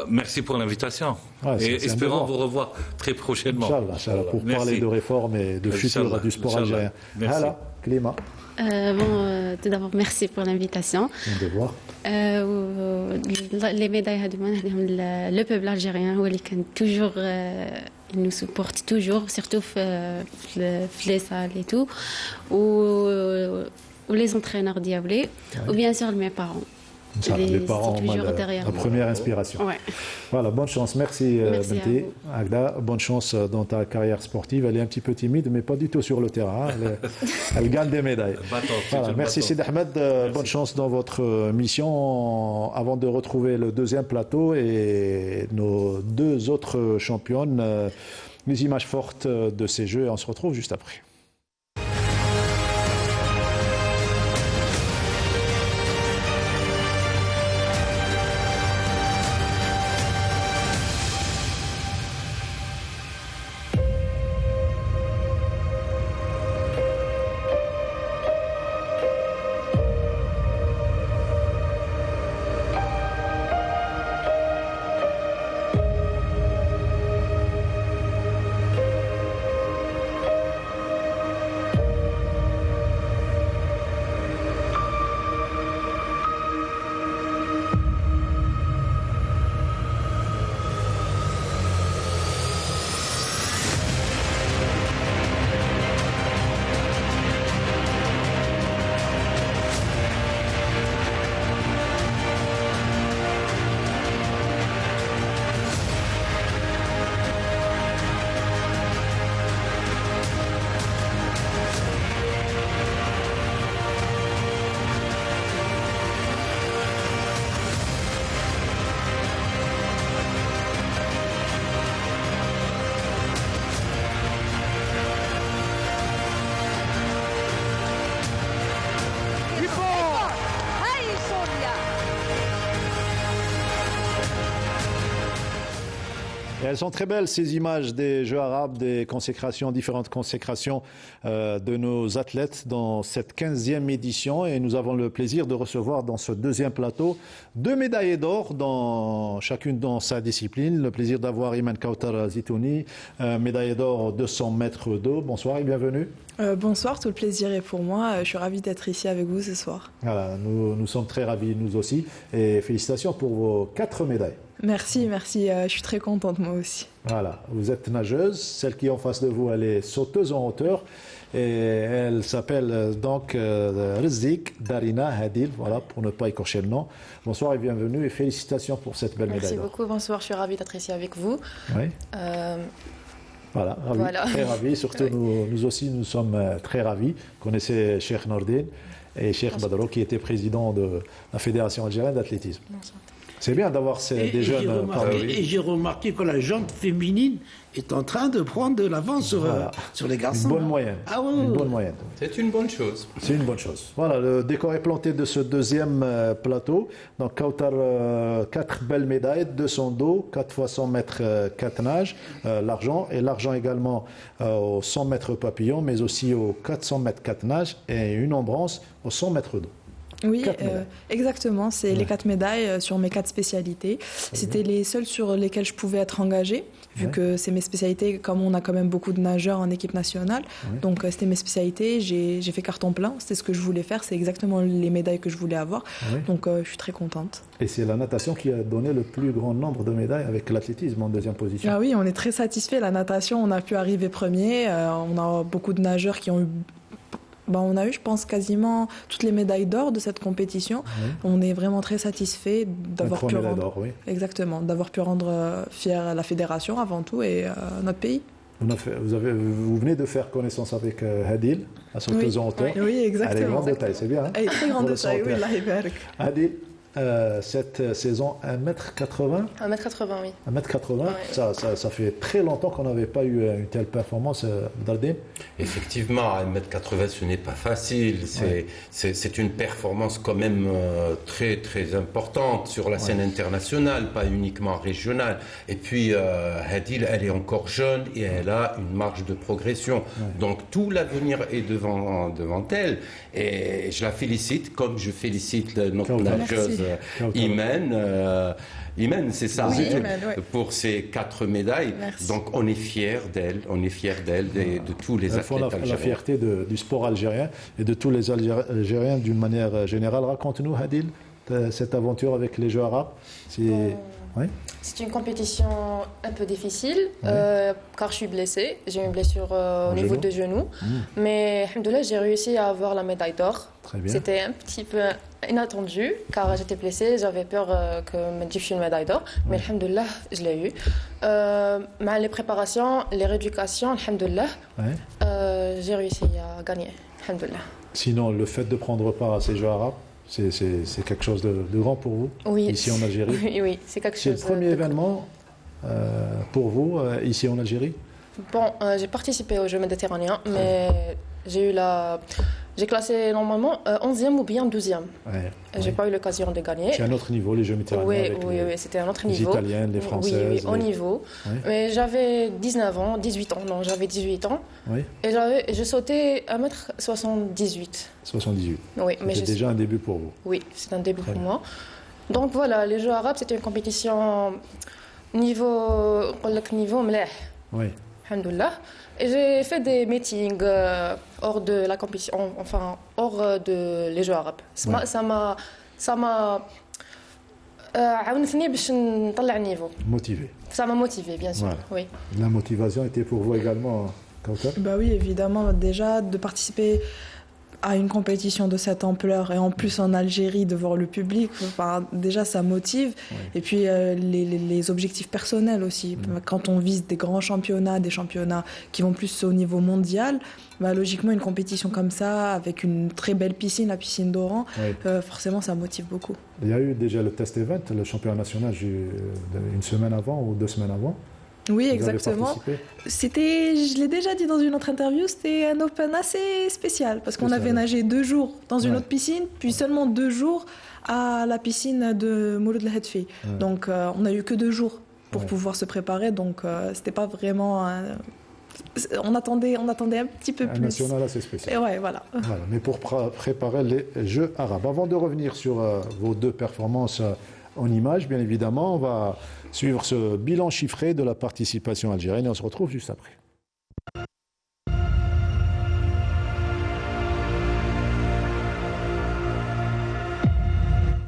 Merci pour l'invitation. Et espérons vous revoir très prochainement. Inch'Allah, pour parler de réforme et de futur du sport algérien. Merci. Klima. Tout d'abord, merci pour l'invitation. Un devoir. Les médailles, le peuple algérien, toujours, il nous supporte toujours, surtout les salles et tout, ou les entraîneurs diablés, ou bien sûr mes parents. Les parents ont la première inspiration. Ouais. Voilà, bonne chance. Merci Benti Agda. Bonne chance dans ta carrière sportive. Elle est un petit peu timide, mais pas du tout sur le terrain. Elle gagne des médailles. Voilà, merci Sidi Ahmed. Bonne chance dans votre mission. Avant de retrouver le deuxième plateau et nos deux autres championnes, les images fortes de ces Jeux. On se retrouve juste après. Et elles sont très belles, ces images des Jeux arabes, des consécrations, différentes consécrations de nos athlètes dans cette 15e édition. Et nous avons le plaisir de recevoir dans ce deuxième plateau 2 médaillés d'or, chacune dans sa discipline. Le plaisir d'avoir Iman Kautar Zitouni, médaillé d'or 200 mètres d'eau. Bonsoir et bienvenue. Bonsoir, tout le plaisir est pour moi. Je suis ravie d'être ici avec vous ce soir. Voilà, nous sommes très ravis, nous aussi. Et félicitations pour vos 4 médailles. Merci. Je suis très contente, moi aussi. Voilà, vous êtes nageuse. Celle qui est en face de vous, elle est sauteuse en hauteur. Et elle s'appelle donc Rizzik Darina Hadil, voilà, pour ne pas écorcher le nom. Bonsoir et bienvenue et félicitations pour cette belle médaille. Merci beaucoup, bonsoir, je suis ravie d'être ici avec vous. Oui. Voilà, très ravis. Surtout nous aussi, nous sommes très ravis. Vous connaissez Cheikh Nordin et Cheikh Badro, qui était président de la Fédération algérienne d'athlétisme. C'est bien d'avoir des jeunes parmi. Et j'ai remarqué que la jante féminine est en train de prendre de l'avance sur les garçons. Une bonne moyenne. Ah ouais. Une bonne moyenne. C'est une bonne chose. C'est une bonne chose. Voilà, le décor est planté de ce deuxième plateau. Donc, Kautar, 4 belles médailles, 200 dos, 4 fois 100 mètres 4 nages, l'argent. Et l'argent également aux 100 mètres papillon, mais aussi aux 400 mètres 4 nages et une embrance aux 100 mètres dos. Oui, exactement. C'est les 4 médailles sur mes 4 spécialités. C'était les seules sur lesquelles je pouvais être engagée, vu que c'est mes spécialités, comme on a quand même beaucoup de nageurs en équipe nationale. Donc, c'était mes spécialités. J'ai fait carton plein. C'était ce que je voulais faire. C'est exactement les médailles que je voulais avoir. Donc, je suis très contente. Et c'est la natation qui a donné le plus grand nombre de médailles avec l'athlétisme en deuxième position. Ah oui, on est très satisfait. La natation, on a pu arriver premier. On a beaucoup de nageurs qui ont eu... on a eu, je pense, quasiment toutes les médailles d'or de cette compétition. On est vraiment très satisfait d'avoir pu rendre, exactement, d'avoir pu rendre fière la fédération avant tout et notre pays. Vous venez de faire connaissance avec Hadil, la sauteuse en hauteur. Oui, exactement. Elle est grande de taille, c'est bien. Elle est très grande de taille, oui, Hadil, cette saison 1m80. 1m80, oui. 1m80, ça fait très longtemps qu'on n'avait pas eu une telle performance, Dardine. Effectivement, 1m80, ce n'est pas facile. C'est une performance quand même très, très importante sur la scène internationale, pas uniquement régionale. Et puis, Hadil, elle est encore jeune et elle a une marge de progression. Donc, tout l'avenir est devant elle. Et je la félicite, comme je félicite notre nageuse Imen, c'est ça, pour ces 4 médailles. Merci. Donc on est fiers d'elle, de tous les athlètes algériens. La fierté du sport algérien et de tous les Algériens d'une manière générale. Raconte-nous, Hadil, cette aventure avec les Jeux arabes. C'est une compétition un peu difficile car je suis blessée. J'ai une blessure au niveau de genou. Mais alhamdoulilah, j'ai réussi à avoir la médaille d'or. C'était un petit peu inattendu car j'étais blessée. J'avais peur que me diffuse une médaille d'or. Mais alhamdoulilah, je l'ai eu. Les préparations, les rééducations, alhamdoulilah, j'ai réussi à gagner. Alhamdoulilah. Sinon, le fait de prendre part à ces Jeux arabes, c'est quelque chose de grand pour vous, ici en Algérie. Oui, c'est quelque chose. C'est le premier événement pour vous ici en Algérie. Bon, j'ai participé aux Jeux méditerranéens, mais j'ai classé normalement 11e ou bien 12e. J'ai pas eu l'occasion de gagner. C'est un autre niveau, les Jeux méditerranéens. Oui, c'était un autre niveau. Les Italiennes, les Françaises. Oui, au niveau. Mais j'avais 19 ans, 18 ans. Non, j'avais 18 ans. Et je sautais 1m78. 78. Oui, mais c'était déjà un début pour vous. Oui, c'est un début pour moi. Donc voilà, les Jeux arabes, c'était une compétition niveau mleh. Oui. Alhamdoulilah. Et j'ai fait des meetings hors de la compétition, enfin hors de les Jeux arabes. Ça m'a عاونتني باش نطلع النيفو. Motivé. Ça m'a motivé, bien sûr. Oui. La motivation était pour vous également, Kautar? Bah oui, évidemment, déjà de participer à une compétition de cette ampleur et en plus en Algérie de voir le public, déjà ça motive. Et puis les objectifs personnels aussi. Quand on vise des grands championnats, des championnats qui vont plus au niveau mondial, logiquement une compétition comme ça avec une très belle piscine, la piscine d'Oran, forcément ça motive beaucoup. Il y a eu déjà le test event, le championnat national une semaine avant ou 2 semaines avant. Oui, exactement. Je l'ai déjà dit dans une autre interview, c'était un Open assez spécial parce qu'on avait nagé 2 jours dans une autre piscine, puis seulement 2 jours à la piscine de Mouloud El Hadfi. Donc on n'a eu que 2 jours pour pouvoir se préparer, donc c'était pas vraiment... On attendait un petit peu plus. Un national assez spécial. Et voilà. Mais pour préparer les Jeux arabes. Avant de revenir sur vos 2 performances en images, bien évidemment, on va suivre ce bilan chiffré de la participation algérienne et on se retrouve juste après.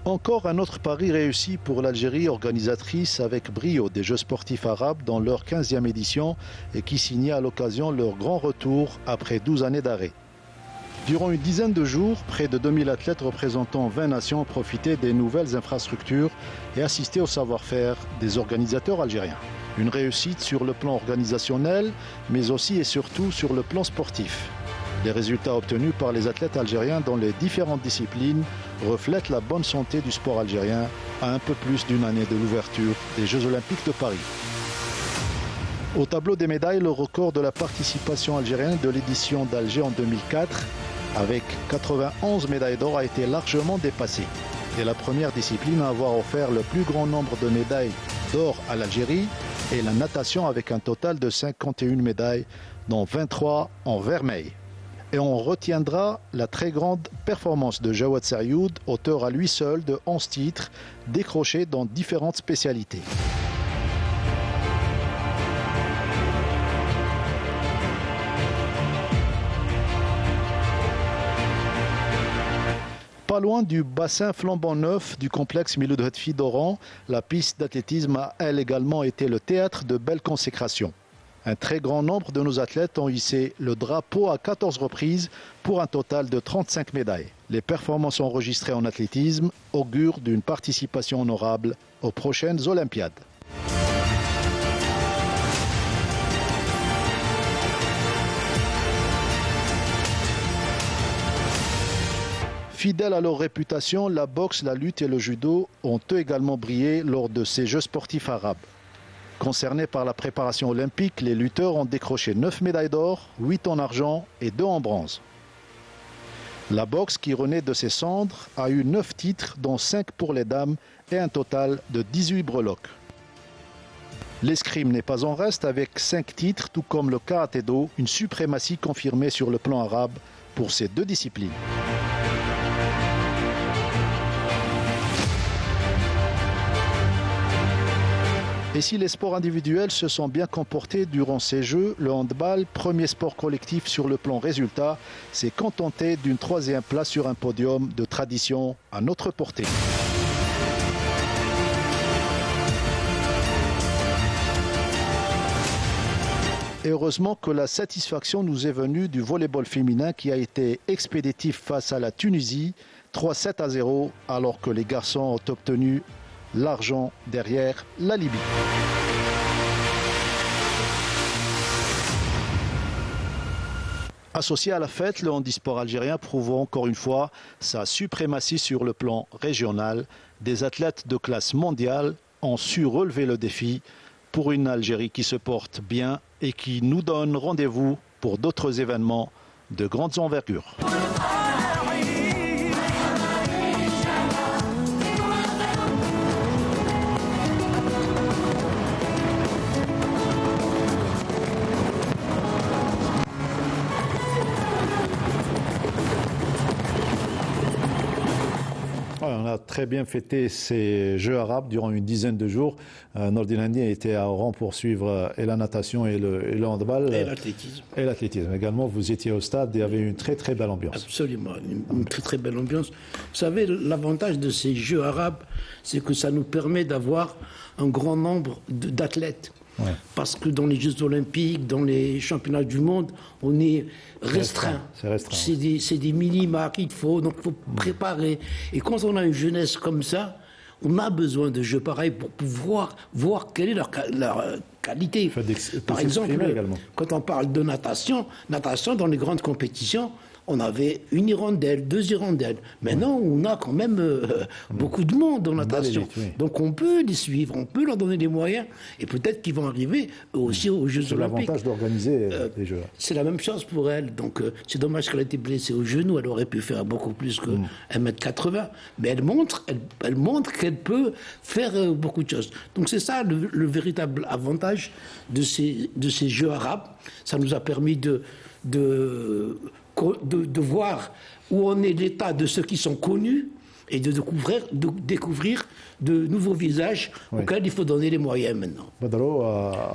Encore un autre pari réussi pour l'Algérie, organisatrice avec brio des Jeux sportifs arabes dans leur 15e édition et qui signait à l'occasion leur grand retour après 12 années d'arrêt. Durant une dizaine de jours, près de 2000 athlètes représentant 20 nations ont profité des nouvelles infrastructures et assisté au savoir-faire des organisateurs algériens. Une réussite sur le plan organisationnel, mais aussi et surtout sur le plan sportif. Les résultats obtenus par les athlètes algériens dans les différentes disciplines reflètent la bonne santé du sport algérien à un peu plus d'une année de l'ouverture des Jeux Olympiques de Paris. Au tableau des médailles, le record de la participation algérienne de l'édition d'Alger en 2004, avec 91 médailles d'or, a été largement dépassé. C'est la première discipline à avoir offert le plus grand nombre de médailles d'or à l'Algérie et la natation avec un total de 51 médailles, dont 23 en vermeil. Et on retiendra la très grande performance de Jawad Serioud, auteur à lui seul de 11 titres décrochés dans différentes spécialités. Pas loin du bassin flambant neuf du complexe Miloud Hetfi d'Oran, la piste d'athlétisme a elle également été le théâtre de belles consécrations. Un très grand nombre de nos athlètes ont hissé le drapeau à 14 reprises pour un total de 35 médailles. Les performances enregistrées en athlétisme augurent d'une participation honorable aux prochaines Olympiades. Fidèles à leur réputation, la boxe, la lutte et le judo ont eux également brillé lors de ces Jeux sportifs arabes. Concernés par la préparation olympique, les lutteurs ont décroché 9 médailles d'or, 8 en argent et 2 en bronze. La boxe, qui renaît de ses cendres, a eu 9 titres, dont 5 pour les dames et un total de 18 breloques. L'escrime n'est pas en reste avec 5 titres, tout comme le karaté-do, une suprématie confirmée sur le plan arabe pour ces deux disciplines. Et si les sports individuels se sont bien comportés durant ces Jeux, le handball, premier sport collectif sur le plan résultat, s'est contenté d'une 3e place sur un podium de tradition à notre portée. Et heureusement que la satisfaction nous est venue du volleyball féminin qui a été expéditif face à la Tunisie, 3-7-0, alors que les garçons ont obtenu l'argent derrière la Libye. Associé à la fête, le handisport algérien prouve encore une fois sa suprématie sur le plan régional. Des athlètes de classe mondiale ont su relever le défi pour une Algérie qui se porte bien et qui nous donne rendez-vous pour d'autres événements de grande envergure. On a très bien fêté ces Jeux arabes durant une dizaine de jours. Nordin Hani a été à Oran pour suivre et la natation et le handball. Et l'athlétisme. Et l'athlétisme également. Vous étiez au stade et il y avait une très très belle ambiance. Absolument, une très très belle ambiance. Vous savez, l'avantage de ces Jeux arabes, c'est que ça nous permet d'avoir un grand nombre d'athlètes. Ouais. Parce que dans les Jeux Olympiques, dans les championnats du monde, on est restreint. C'est des minima qu'il faut, donc il faut préparer. Et quand on a une jeunesse comme ça, on a besoin de jeux pareils pour pouvoir voir quelle est leur qualité. Par exemple, quand on parle de natation dans les grandes compétitions, on avait une hirondelle, 2 hirondelles. Maintenant, on a quand même beaucoup de monde en natation. Donc on peut les suivre, on peut leur donner des moyens, et peut-être qu'ils vont arriver aussi aux Jeux Olympiques. C'est l'avantage d'organiser les Jeux. C'est la même chose pour elle. Donc c'est dommage qu'elle ait été blessée au genou. Elle aurait pu faire beaucoup plus que 1m80. Mais elle montre qu'elle peut faire beaucoup de choses. Donc c'est ça le véritable avantage de ces Jeux arabes. Ça nous a permis de voir où en est l'état de ceux qui sont connus et de découvrir de nouveaux visages auxquels il faut donner les moyens maintenant. Badaro,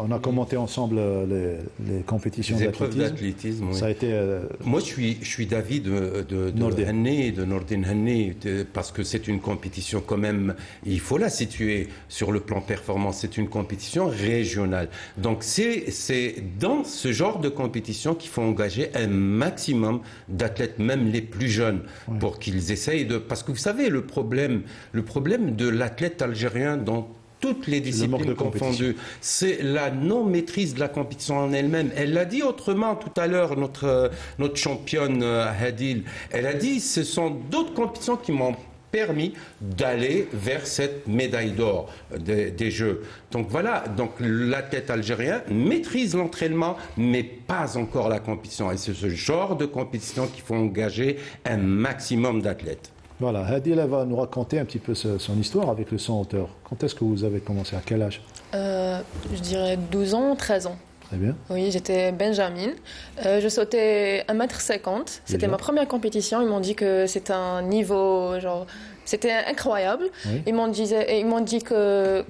on a commenté ensemble les compétitions d'athlétisme. Oui. Ça a été. Moi, je suis d'avis de Nordin Hani, parce que c'est une compétition quand même. Il faut la situer sur le plan performance. C'est une compétition régionale. Donc c'est dans ce genre de compétition qu'il faut engager un maximum d'athlètes, même les plus jeunes, pour qu'ils essayent de. Parce que vous savez, le problème de l'athlète algérien dans toutes les disciplines confondues, c'est la non-maîtrise de la compétition en elle-même. Elle l'a dit autrement tout à l'heure, notre championne Hadil. Elle a dit, ce sont d'autres compétitions qui m'ont permis d'aller vers cette médaille d'or des Jeux. Donc voilà, donc l'athlète algérien maîtrise l'entraînement, mais pas encore la compétition. Et c'est ce genre de compétition qu'il faut engager un maximum d'athlètes. Voilà, Hadi va nous raconter un petit peu son histoire avec le saut en hauteur. Quand est-ce que vous avez commencé? À quel âge? Je dirais 12 ans, 13 ans. Très bien. Oui, j'étais Benjamin. Je sautais 1m50. C'était ma première compétition. Ils m'ont dit que c'était un niveau, genre, c'était incroyable. Oui. Ils m'ont dit que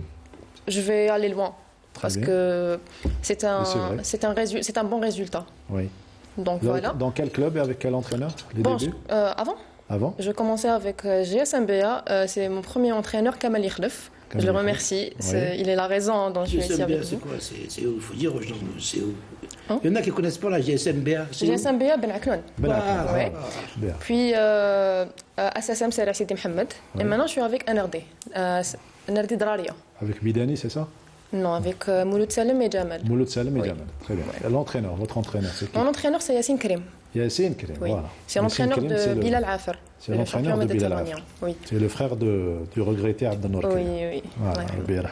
je vais aller loin. Très parce bien. Que c'est un bon résultat. Oui. Donc voilà. Dans quel club et avec quel entraîneur les débuts? Avant, je commençais avec GSMBA. C'est mon premier entraîneur, Kamal Ikhlef. Je le remercie. Oui. Il est la raison dont je suis ici avec vous. C'est quoi? C'est où? Il faut dire aux gens. C'est où? Il y en a qui ne connaissent pas la GSMBA. GSMBA, Ben Aknoun. Ouais. Puis, SSM, c'est Rachid Mohamed. Et maintenant, je suis avec NRD. NRD Draria. Avec Bidani, c'est ça? Non, avec Mouloud Salem et Jamal. Mouloud Salem et Jamal. Très bien. L'entraîneur, votre entraîneur, c'est qui? Mon entraîneur, c'est Yassine Karim. Yassine Karim, voilà. C'est l'entraîneur de Bilal Afer. C'est l'entraîneur de Bilal Afer. Oui. C'est le frère du regretté Abdel Karim. Oui. Voilà,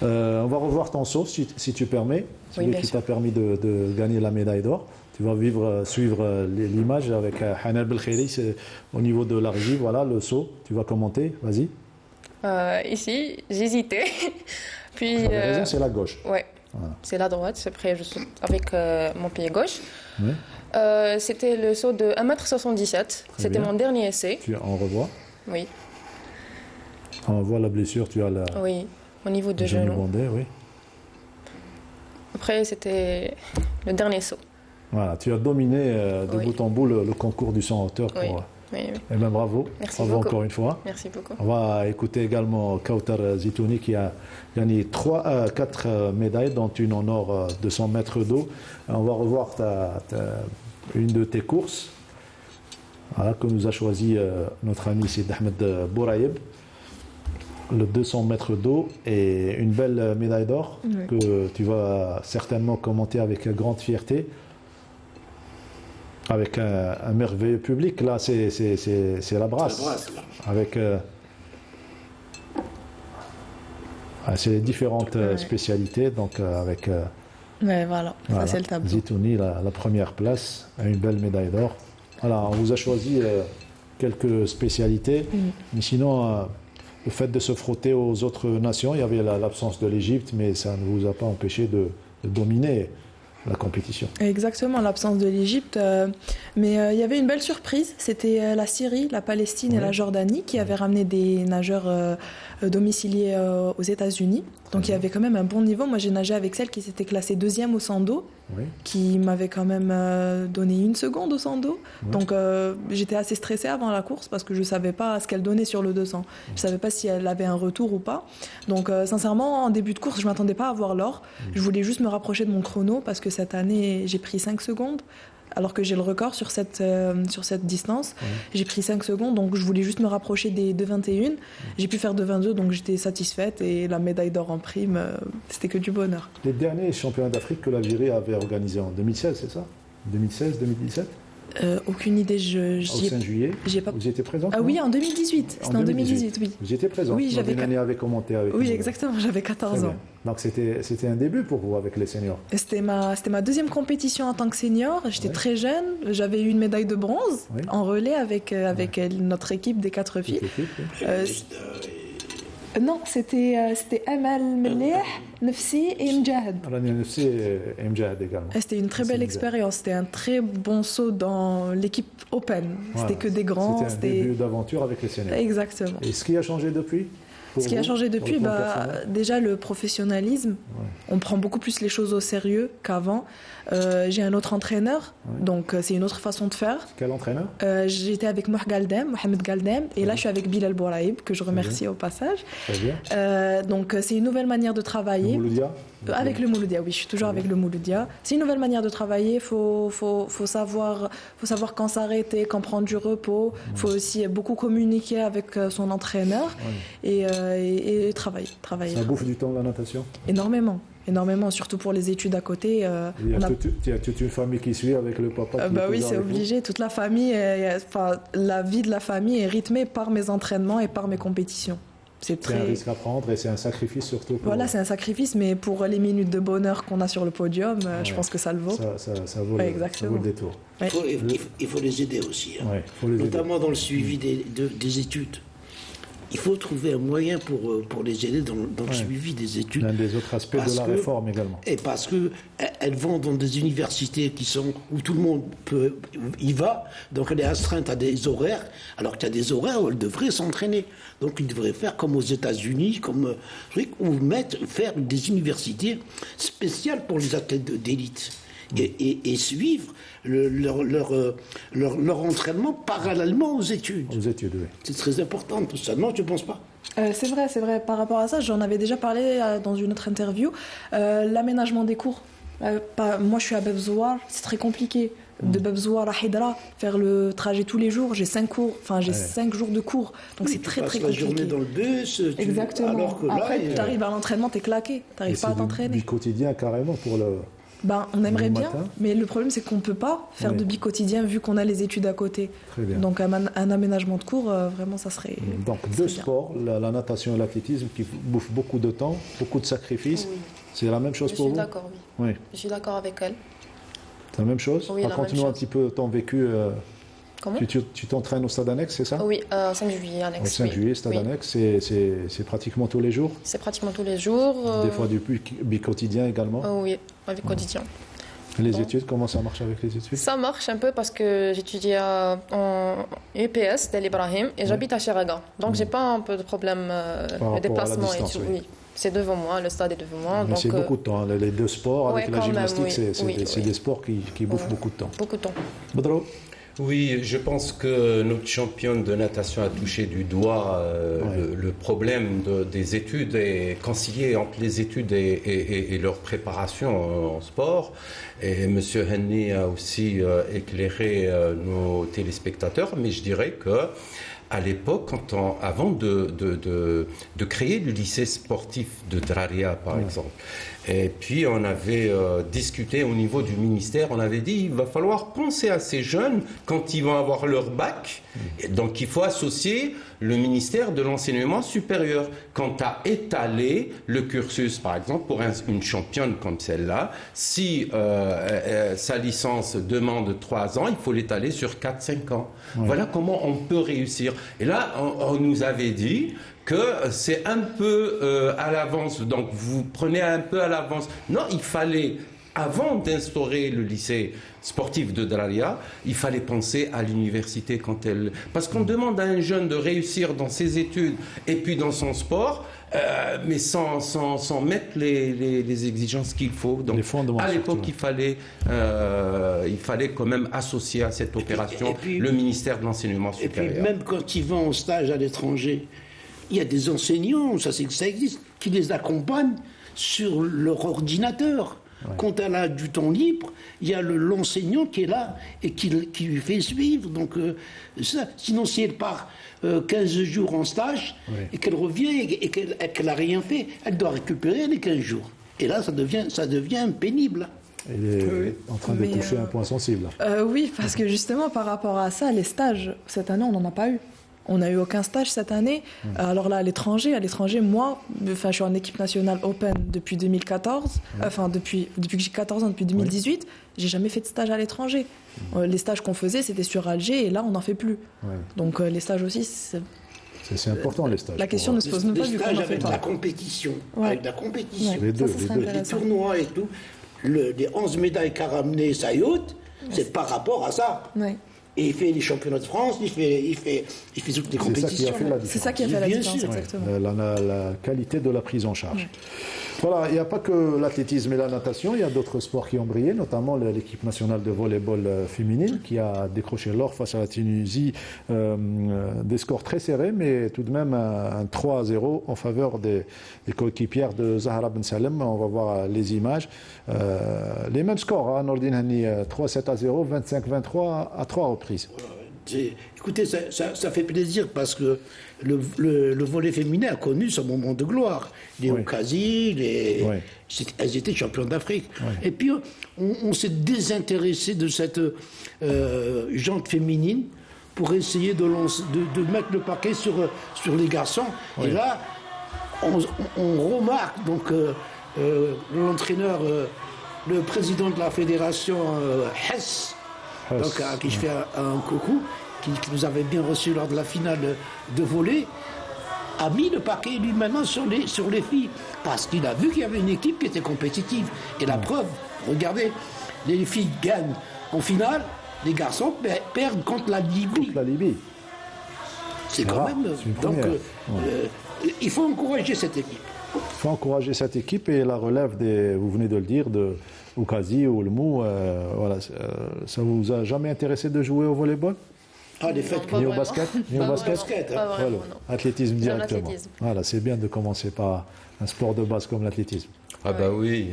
on va revoir ton saut, si tu permets. Celui qui t'a permis de gagner la médaille d'or. Tu vas suivre l'image avec Hanal Belkhairi au niveau de la régie. Voilà le saut. Tu vas commenter. Vas-y. Ici, j'hésitais. Puis. La raison, c'est la gauche. Oui. Voilà. C'est la droite. Après, je saute avec mon pied gauche. Oui. C'était le saut de 1m77. C'était mon dernier essai. On revoit? Oui. On voit la blessure, tu as la... Oui, au niveau de genou. Bandé, oui. Après, c'était le dernier saut. Voilà, tu as dominé de bout en bout le concours du saut en hauteur. Oui. Eh bien, bravo. Merci bravo beaucoup. Encore une fois. Merci beaucoup. On va écouter également Kautar Zitouni qui a gagné 4 médailles, dont une en or de 100 mètres d'eau. On va revoir une de tes courses, voilà, que nous a choisi notre ami Sid Ahmed Bouraïb, le 200 mètres d'eau, et une belle médaille d'or que tu vas certainement commenter avec grande fierté, avec un merveilleux public. Là, c'est la brasse. Avec c'est les différentes spécialités, donc avec... voilà, ça c'est le tableau. Zitouni, la première place, une belle médaille d'or. Voilà, on vous a choisi quelques spécialités, mais sinon, le fait de se frotter aux autres nations, il y avait l'absence de l'Égypte, mais ça ne vous a pas empêché de dominer la compétition. Exactement, l'absence de l'Égypte. Mais il y avait une belle surprise, c'était la Syrie, la Palestine et la Jordanie qui avaient ramené des nageurs domiciliés aux États-Unis. Donc il y avait quand même un bon niveau. Moi j'ai nagé avec celle qui s'était classée 2e au 100 dos, qui m'avait quand même donné 1 seconde au 100 dos. Donc j'étais assez stressée avant la course parce que je ne savais pas ce qu'elle donnait sur le 200. Je ne savais pas si elle avait un retour ou pas. Donc sincèrement, en début de course, je ne m'attendais pas à avoir l'or. Je voulais juste me rapprocher de mon chrono parce que cette année, j'ai pris 5 secondes. Alors que j'ai le record sur cette distance. J'ai pris 5 secondes, donc je voulais juste me rapprocher des 2,21. J'ai pu faire 2,22, donc j'étais satisfaite. Et la médaille d'or en prime, c'était que du bonheur. Les derniers championnats d'Afrique que l'Algérie avait organisés en 2016, c'est ça? 2016, 2017? Aucune idée. Au 5 juillet, vous étiez présent? Ah oui, en 2018. C'était en 2018, oui. Vous étiez présent? Oui, j'avais... Une avait commenté avec Oui, exactement, j'avais 14 ans. Donc c'était un début pour vous avec les seniors? C'était ma 2e compétition en tant que senior. J'étais très jeune. J'avais eu une médaille de bronze en relais avec notre équipe des 4 filles. Non, c'était Amal Melih, Nefsi et Mjahad. Nefsi et Mjahad également. C'était une très belle expérience. C'était un très bon saut dans l'équipe Open. C'était que des grands. C'était un début d'aventure avec les seniors. Exactement. Et ce qui a changé depuis? Ce qui a changé depuis, déjà le professionnalisme. On prend beaucoup plus les choses au sérieux qu'avant. J'ai un autre entraîneur, donc c'est une autre façon de faire. Quel entraîneur? J'étais avec Mohamed Galdem, et là je suis avec Bilal Bouraïb, que je remercie au passage. Très bien. Donc c'est une nouvelle manière de travailler. Le Mouloudia? Avec le Mouloudia, oui, je suis toujours avec le Mouloudia. C'est une nouvelle manière de travailler. Faut savoir quand s'arrêter, quand prendre du repos. Il faut aussi beaucoup communiquer avec son entraîneur. Et et travailler. Ça bouffe du temps, la natation? Énormément, surtout pour les études à côté. Il y a toute une famille qui suit avec le papa. Oui, c'est obligé. Toute la famille, la vie de la famille est rythmée par mes entraînements et par mes compétitions. C'est un risque à prendre et c'est un sacrifice surtout. Voilà, c'est un sacrifice, mais pour les minutes de bonheur qu'on a sur le podium, je pense que ça le vaut. Ça vaut le détour. Il faut les aider aussi, notamment dans le suivi des études. Il faut trouver un moyen pour les aider dans le suivi des études. L'un des autres aspects de la réforme également. Et parce qu'elles vont dans des universités où tout le monde y va, donc elle est astreinte à des horaires, alors qu'il y a des horaires où elle devrait s'entraîner. Donc ils devraient faire comme aux États-Unis, faire des universités spéciales pour les athlètes d'élite. Et suivre leur entraînement parallèlement aux études. Oui. C'est très important tout ça. Non, tu ne penses pas? C'est vrai. Par rapport à ça, j'en avais déjà parlé dans une autre interview. L'aménagement des cours. Moi, je suis à Bebzouar, c'est très compliqué. De Bebzouar à Hydra, faire le trajet tous les jours, j'ai 5 cours, 5 jours de cours. Donc c'est très compliqué. Tu passes la journée dans le bus. Exactement. Alors que après, tu arrives à l'entraînement, tu es claqué. Tu n'arrives pas à t'entraîner. C'est du quotidien carrément pour le... on aimerait bien, mais le problème c'est qu'on ne peut pas faire de bi-quotidien vu qu'on a les études à côté. Donc un aménagement de cours, vraiment ça serait... Donc deux sports, la natation et l'athlétisme qui bouffent beaucoup de temps, beaucoup de sacrifices. Oui. C'est la même chose pour vous? Je suis d'accord, oui. Je suis d'accord avec elle. C'est la même chose? Oui, Raconte-nous un petit peu ton vécu. Comment? Tu t'entraînes au Stade Annexe, c'est ça? Oui, 5 juillet Annexe. Au 5 juillet, Stade Annexe, c'est pratiquement tous les jours? C'est pratiquement tous les jours. Des fois du bi-quotidien également? Oui, avec quotidien. Les études, comment ça marche avec les études? Ça marche un peu parce que j'étudie en UPS d'El Ibrahim et j'habite à Chiraga. Donc j'ai pas un peu de problème de déplacement et tout. Oui. C'est devant moi, le stade est devant moi. Mais c'est beaucoup de temps. Les deux sports avec la gymnastique, c'est des sports qui bouffent beaucoup de temps. Beaucoup de temps. Badro? Oui, je pense que notre championne de natation a touché du doigt le problème des études et concilier entre les études et leur préparation en sport. Et M. Henny a aussi éclairé nos téléspectateurs, mais je dirais que à l'époque, avant de créer le lycée sportif de Draria, par exemple, et puis on avait discuté au niveau du ministère, on avait dit il va falloir penser à ces jeunes quand ils vont avoir leur bac. Et donc il faut associer le ministère de l'enseignement supérieur quant à étaler le cursus, par exemple, pour une championne comme celle-là. Si sa licence demande 3 ans, il faut l'étaler sur 4-5 ans. Voilà comment on peut réussir. Et là, on nous avait dit que c'est un peu à l'avance, donc vous prenez un peu à l'avance. Non, il fallait, avant d'instaurer le lycée sportif de Draria, il fallait penser à l'université parce qu'on demande à un jeune de réussir dans ses études et puis dans son sport, mais sans mettre les exigences qu'il faut. Donc, à l'époque, il fallait quand même associer à cette opération le ministère de l'enseignement supérieur. Et puis même quand ils vont en stage à l'étranger, il y a des enseignants, ça existe, qui les accompagnent sur leur ordinateur. Quand elle a du temps libre, il y a l'enseignant qui est là et qui lui fait suivre. Donc, sinon, si elle part 15 jours en stage et qu'elle revient et qu'elle n'a rien fait, elle doit récupérer les 15 jours. Et là, ça devient pénible. Elle est en train de toucher un point sensible. Oui, parce que justement, par rapport à ça, les stages, cette année, on n'en a pas eu. On n'a eu aucun stage cette année. Alors là, à l'étranger, moi, je suis en équipe nationale Open depuis 2014. Depuis que j'ai 14 ans, depuis 2018, j'ai jamais fait de stage à l'étranger. Les stages qu'on faisait, c'était sur Alger, et là, on n'en fait plus. Donc les stages aussi, c'est important, les stages. La question ne se pose même pas du coup. Avec la compétition. Avec la compétition. Les tournois et tout. Les 11 médailles qu'a ramené Sayout, c'est par rapport à ça. Et il fait les championnats de France, il fait toutes les compétitions. C'est ça qui a fait la différence, exactement. La qualité de la prise en charge. Voilà, il n'y a pas que l'athlétisme et la natation, il y a d'autres sports qui ont brillé, notamment l'équipe nationale de volleyball féminine qui a décroché l'or face à la Tunisie. Des scores très serrés, mais tout de même un 3-0 en faveur des coéquipières de Zahra Ben Salem. On va voir les images. Les mêmes scores, Nordine Hani, 3-7-0, 25-23 à 3 reprises. Écoutez, ça fait plaisir parce que le volley féminin a connu son moment de gloire. Les Okasi, elles étaient championnes d'Afrique. Et puis, on s'est désintéressé de cette jante féminine pour essayer de mettre le paquet sur les garçons. Et là, on remarque donc l'entraîneur, le président de la fédération Hess, donc, à qui je fais un coucou, qui nous avait bien reçu lors de la finale de volley, a mis le paquet lui maintenant sur les filles, parce qu'il a vu qu'il y avait une équipe qui était compétitive. Et la preuve, regardez, les filles gagnent en finale, les garçons perdent contre la Libye. C'est quand même... Donc, il faut encourager cette équipe. Il faut encourager cette équipe et la relève vous venez de le dire, de Oukazi ou le Mou, voilà, ça vous a jamais intéressé de jouer au volleyball? Ni au basket? Ni au basket? Voilà. Athlétisme directement. Voilà, c'est bien de commencer par un sport de base comme l'athlétisme. Ah bah oui,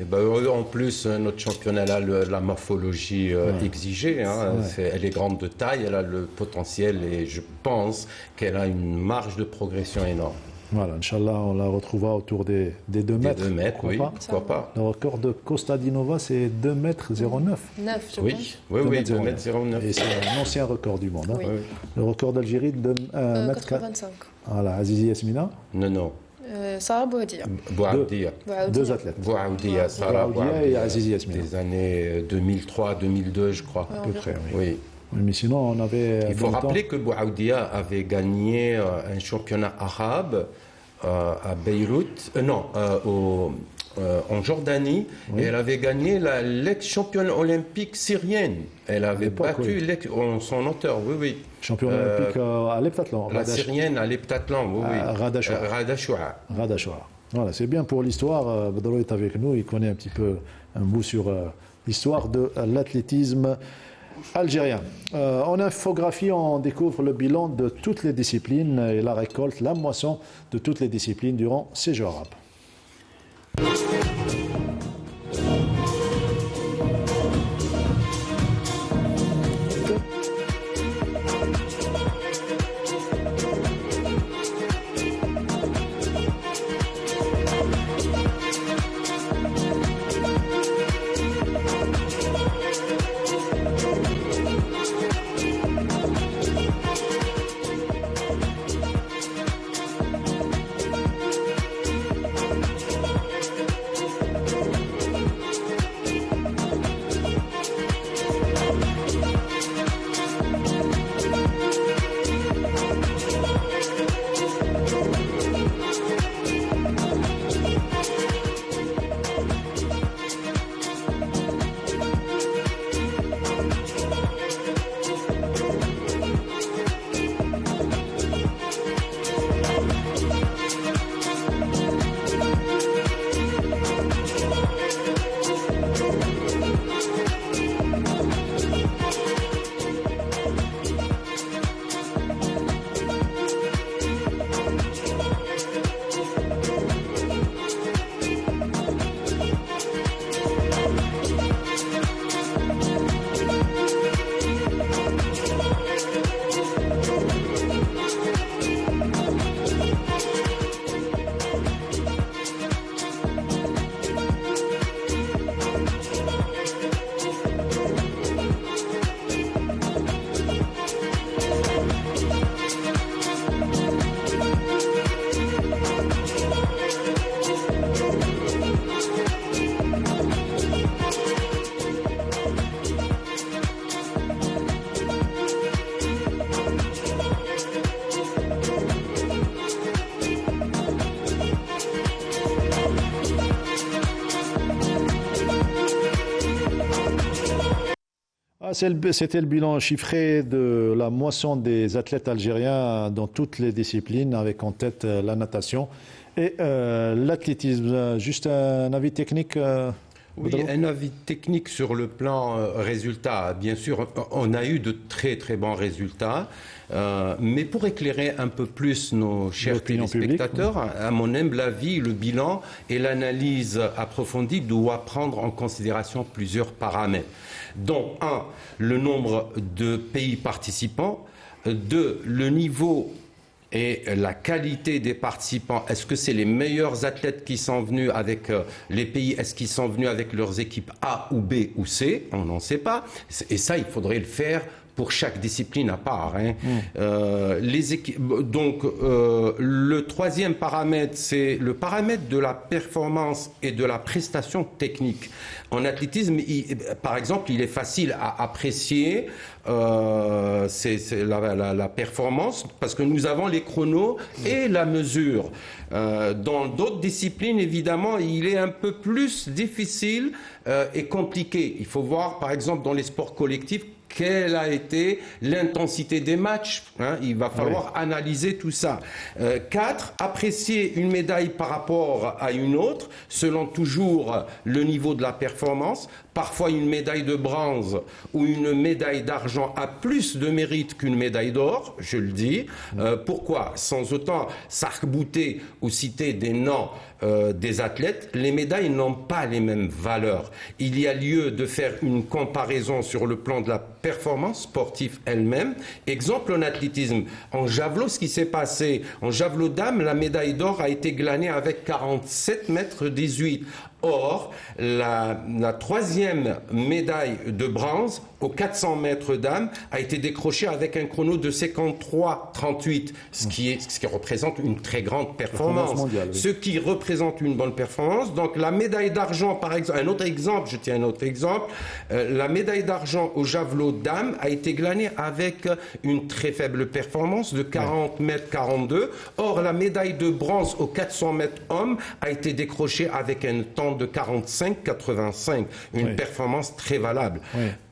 en plus notre championnat a la morphologie exigée, hein. Elle est grande de taille, elle a le potentiel et je pense qu'elle a une marge de progression énorme. Voilà, Inch'Allah, on la retrouvera autour des 2 mètres. Des 2 mètres, pourquoi pas. Le record de Kostadinova, c'est 2 mètres 09. 9, oui, 2 mètres 09. Et c'est un ancien record du monde. Hein. Le record d'Algérie, 1 mètre 85. Voilà, Azizi Yasmina? Non. Sarah Bouhoudia. Bouhoudia. 2 athlètes. Bouhoudia, Sarah Bouhoudia et Azizi Yasmina. Des années 2003-2002, je crois. À peu près, oui. Mais sinon, on avait... Il faut rappeler que Bouhoudia avait gagné un championnat arabe à Beyrouth, en Jordanie, et elle avait gagné l'ex-championne olympique syrienne. Elle avait battu son auteur, Championne olympique à l'heptathlon. La syrienne à l'heptathlon, Radashoua. Voilà, c'est bien pour l'histoire. Badalo est avec nous, il connaît un petit peu un bout sur l'histoire de l'athlétisme algérien. En infographie, on découvre le bilan de toutes les disciplines et la récolte, la moisson de toutes les disciplines durant ces Jeux arabes. C'était le bilan chiffré de la moisson des athlètes algériens dans toutes les disciplines, avec en tête la natation et l'athlétisme. Juste un avis technique Oui, un avis technique sur le plan résultat. Bien sûr, on a eu de très très bons résultats, mais pour éclairer un peu plus nos chers téléspectateurs, à mon humble avis, le bilan et l'analyse approfondie doivent prendre en considération plusieurs paramètres, dont le nombre de pays participants, de le niveau et la qualité des participants. Est-ce que c'est les meilleurs athlètes qui sont venus avec les pays? Est-ce qu'ils sont venus avec leurs équipes A ou B ou C? On n'en sait pas. Et ça, il faudrait le faire pour chaque discipline à part. Donc, le troisième paramètre, c'est le paramètre de la performance et de la prestation technique. En athlétisme, par exemple, il est facile à apprécier la performance parce que nous avons les chronos et la mesure. Dans d'autres disciplines, évidemment, il est un peu plus difficile et compliqué. Il faut voir, par exemple, dans les sports collectifs, quelle a été l'intensité des matchs. Il va falloir analyser tout ça. 4, apprécier une médaille par rapport à une autre, selon toujours le niveau de la performance. Parfois, une médaille de bronze ou une médaille d'argent a plus de mérite qu'une médaille d'or, je le dis. Pourquoi? Sans autant s'arc-bouter ou citer des noms des athlètes, les médailles n'ont pas les mêmes valeurs. Il y a lieu de faire une comparaison sur le plan de la performance sportive elle-même. Exemple en athlétisme, en javelot, ce qui s'est passé, en javelot dames, la médaille d'or a été glanée avec 47 mètres 18. Or, la troisième médaille de bronze aux 400 mètres dames a été décrochée avec un chrono de 53,38, ce qui représente une très grande performance. Mondiale, oui. Ce qui représente une bonne performance. Donc la médaille d'argent, par exemple, un autre exemple, la médaille d'argent au javelot dames a été glanée avec une très faible performance de 40 mètres 42. Or, la médaille de bronze aux 400 mètres hommes a été décrochée avec un temps de 45,85, une performance très valable.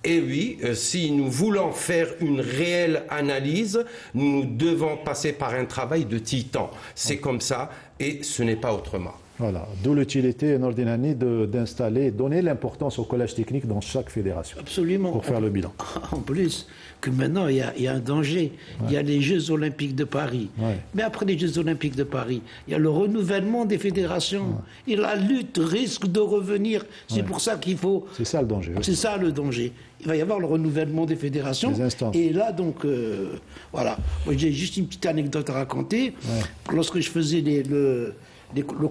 Et oui, si nous voulons faire une réelle analyse, nous devons passer par un travail de titan. C'est comme ça et ce n'est pas autrement. Voilà, d'où l'utilité, Nordine Hanni, d'installer, donner l'importance au collège technique dans chaque fédération. Absolument. Pour faire le bilan. En plus, que maintenant, il y a un danger. Il y a les Jeux Olympiques de Paris. Mais après les Jeux Olympiques de Paris, il y a le renouvellement des fédérations. Et la lutte risque de revenir. C'est pour ça qu'il faut... C'est ça le danger. C'est ça le danger. Il va y avoir le renouvellement des fédérations. Et là, donc, voilà. Moi, j'ai juste une petite anecdote à raconter. Lorsque je faisais le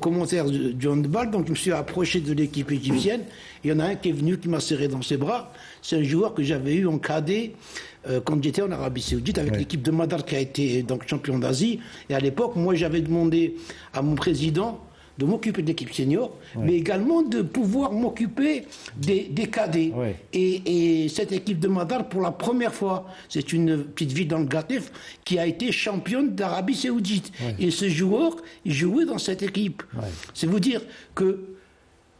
commentaire du handball, donc je me suis approché de l'équipe égyptienne. Il y en a un qui est venu, qui m'a serré dans ses bras. C'est un joueur que j'avais eu en cadet quand j'étais en Arabie Saoudite avec l'équipe de Madar qui a été donc champion d'Asie. Et à l'époque, moi, j'avais demandé à mon président de m'occuper de l'équipe senior, mais également de pouvoir m'occuper des cadets. Et cette équipe de Madar, pour la première fois, c'est une petite ville dans le Gatif, qui a été championne d'Arabie Saoudite. Et ce joueur, il jouait dans cette équipe. C'est vous dire que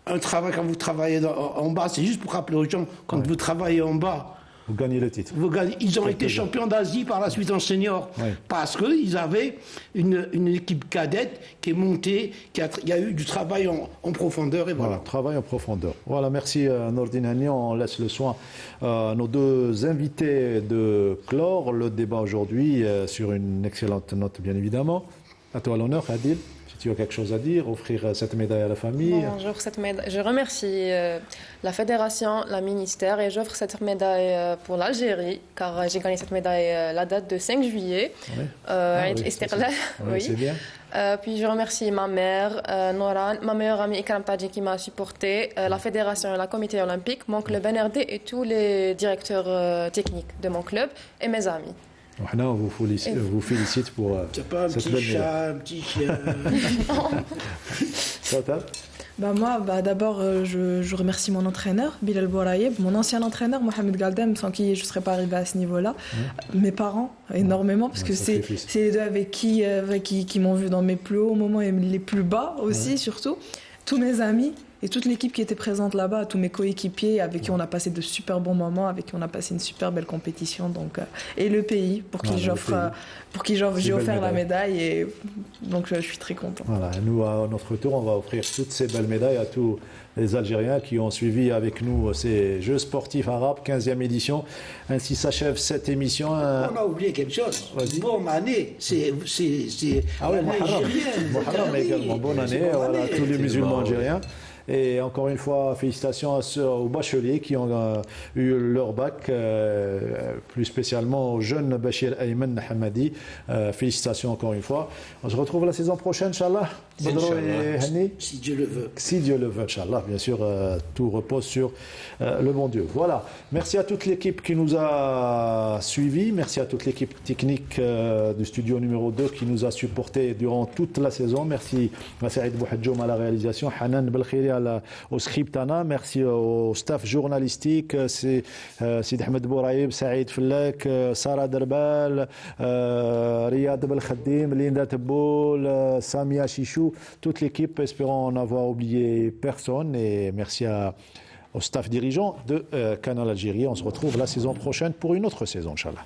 un travail, quand vous travaillez en bas, c'est juste pour rappeler aux gens, quand vous travaillez en bas, vous gagnez le titre. Ils ont été champions d'Asie par la suite en senior. Parce qu'ils avaient une équipe cadette qui est montée, il y a eu du travail en profondeur. Et voilà, travail en profondeur. Voilà, merci Nordine Hanni. On laisse le soin à nos deux invités de clore le débat aujourd'hui sur une excellente note, bien évidemment. À toi l'honneur, Adil. Tu as quelque chose à dire, offrir cette médaille à la famille? Bon, j'offre cette médaille. Je remercie la fédération, la ministère, et j'offre cette médaille pour l'Algérie, car j'ai gagné cette médaille la date de 5 juillet. C'est bien. Puis je remercie ma mère, Noran, ma meilleure amie Ikram Tadji qui m'a supporté, la fédération et la comité olympique, mon club NRD et tous les directeurs techniques de mon club et mes amis. On vous félicite pour cette belle un petit chien. Moi, d'abord, je remercie mon entraîneur, Bilal Bouraïeb, mon ancien entraîneur, Mohamed Galdem, sans qui je ne serais pas arrivée à ce niveau-là. Mes parents, énormément, parce que c'est les deux avec qui m'ont vu dans mes plus hauts moments et les plus bas aussi, surtout. Tous mes amis et toute l'équipe qui était présente là-bas, tous mes coéquipiers avec qui on a passé de super bons moments, avec qui on a passé une super belle compétition, et le pays pour qui j'ai offert la médaille, et donc je suis très content. Voilà, nous à notre tour, on va offrir toutes ces belles médailles à tous les Algériens qui ont suivi avec nous ces Jeux sportifs arabes, 15e édition. Ainsi s'achève cette émission. On a oublié quelque chose. Bonne année, c'est Muharram également. Bonne année à tous les musulmans algériens. Et encore une fois, félicitations aux bacheliers qui ont eu leur bac, plus spécialement au jeune Bachir Ayman Hamadi. Félicitations encore une fois. On se retrouve la saison prochaine, Inch'Allah. Si Dieu le veut. Si Dieu le veut, Inch'Allah. Bien sûr, tout repose sur le bon Dieu. Voilà. Merci à toute l'équipe qui nous a suivis. Merci à toute l'équipe technique du studio numéro 2 qui nous a supportés durant toute la saison. Merci à Saïd Bouhadjoum à la réalisation, Hanan Belkhiri au script. Merci au staff journalistique, Sid Ahmed Bouraïb, Saïd Fellak, Sarah Derbal, Riyad Belkhadim, Linda Teboul, Samia Chichou, toute l'équipe. Espérons n'avoir oublié personne. Et merci au staff dirigeant de Canal Algérie. On se retrouve la saison prochaine pour une autre saison, Inch'Allah.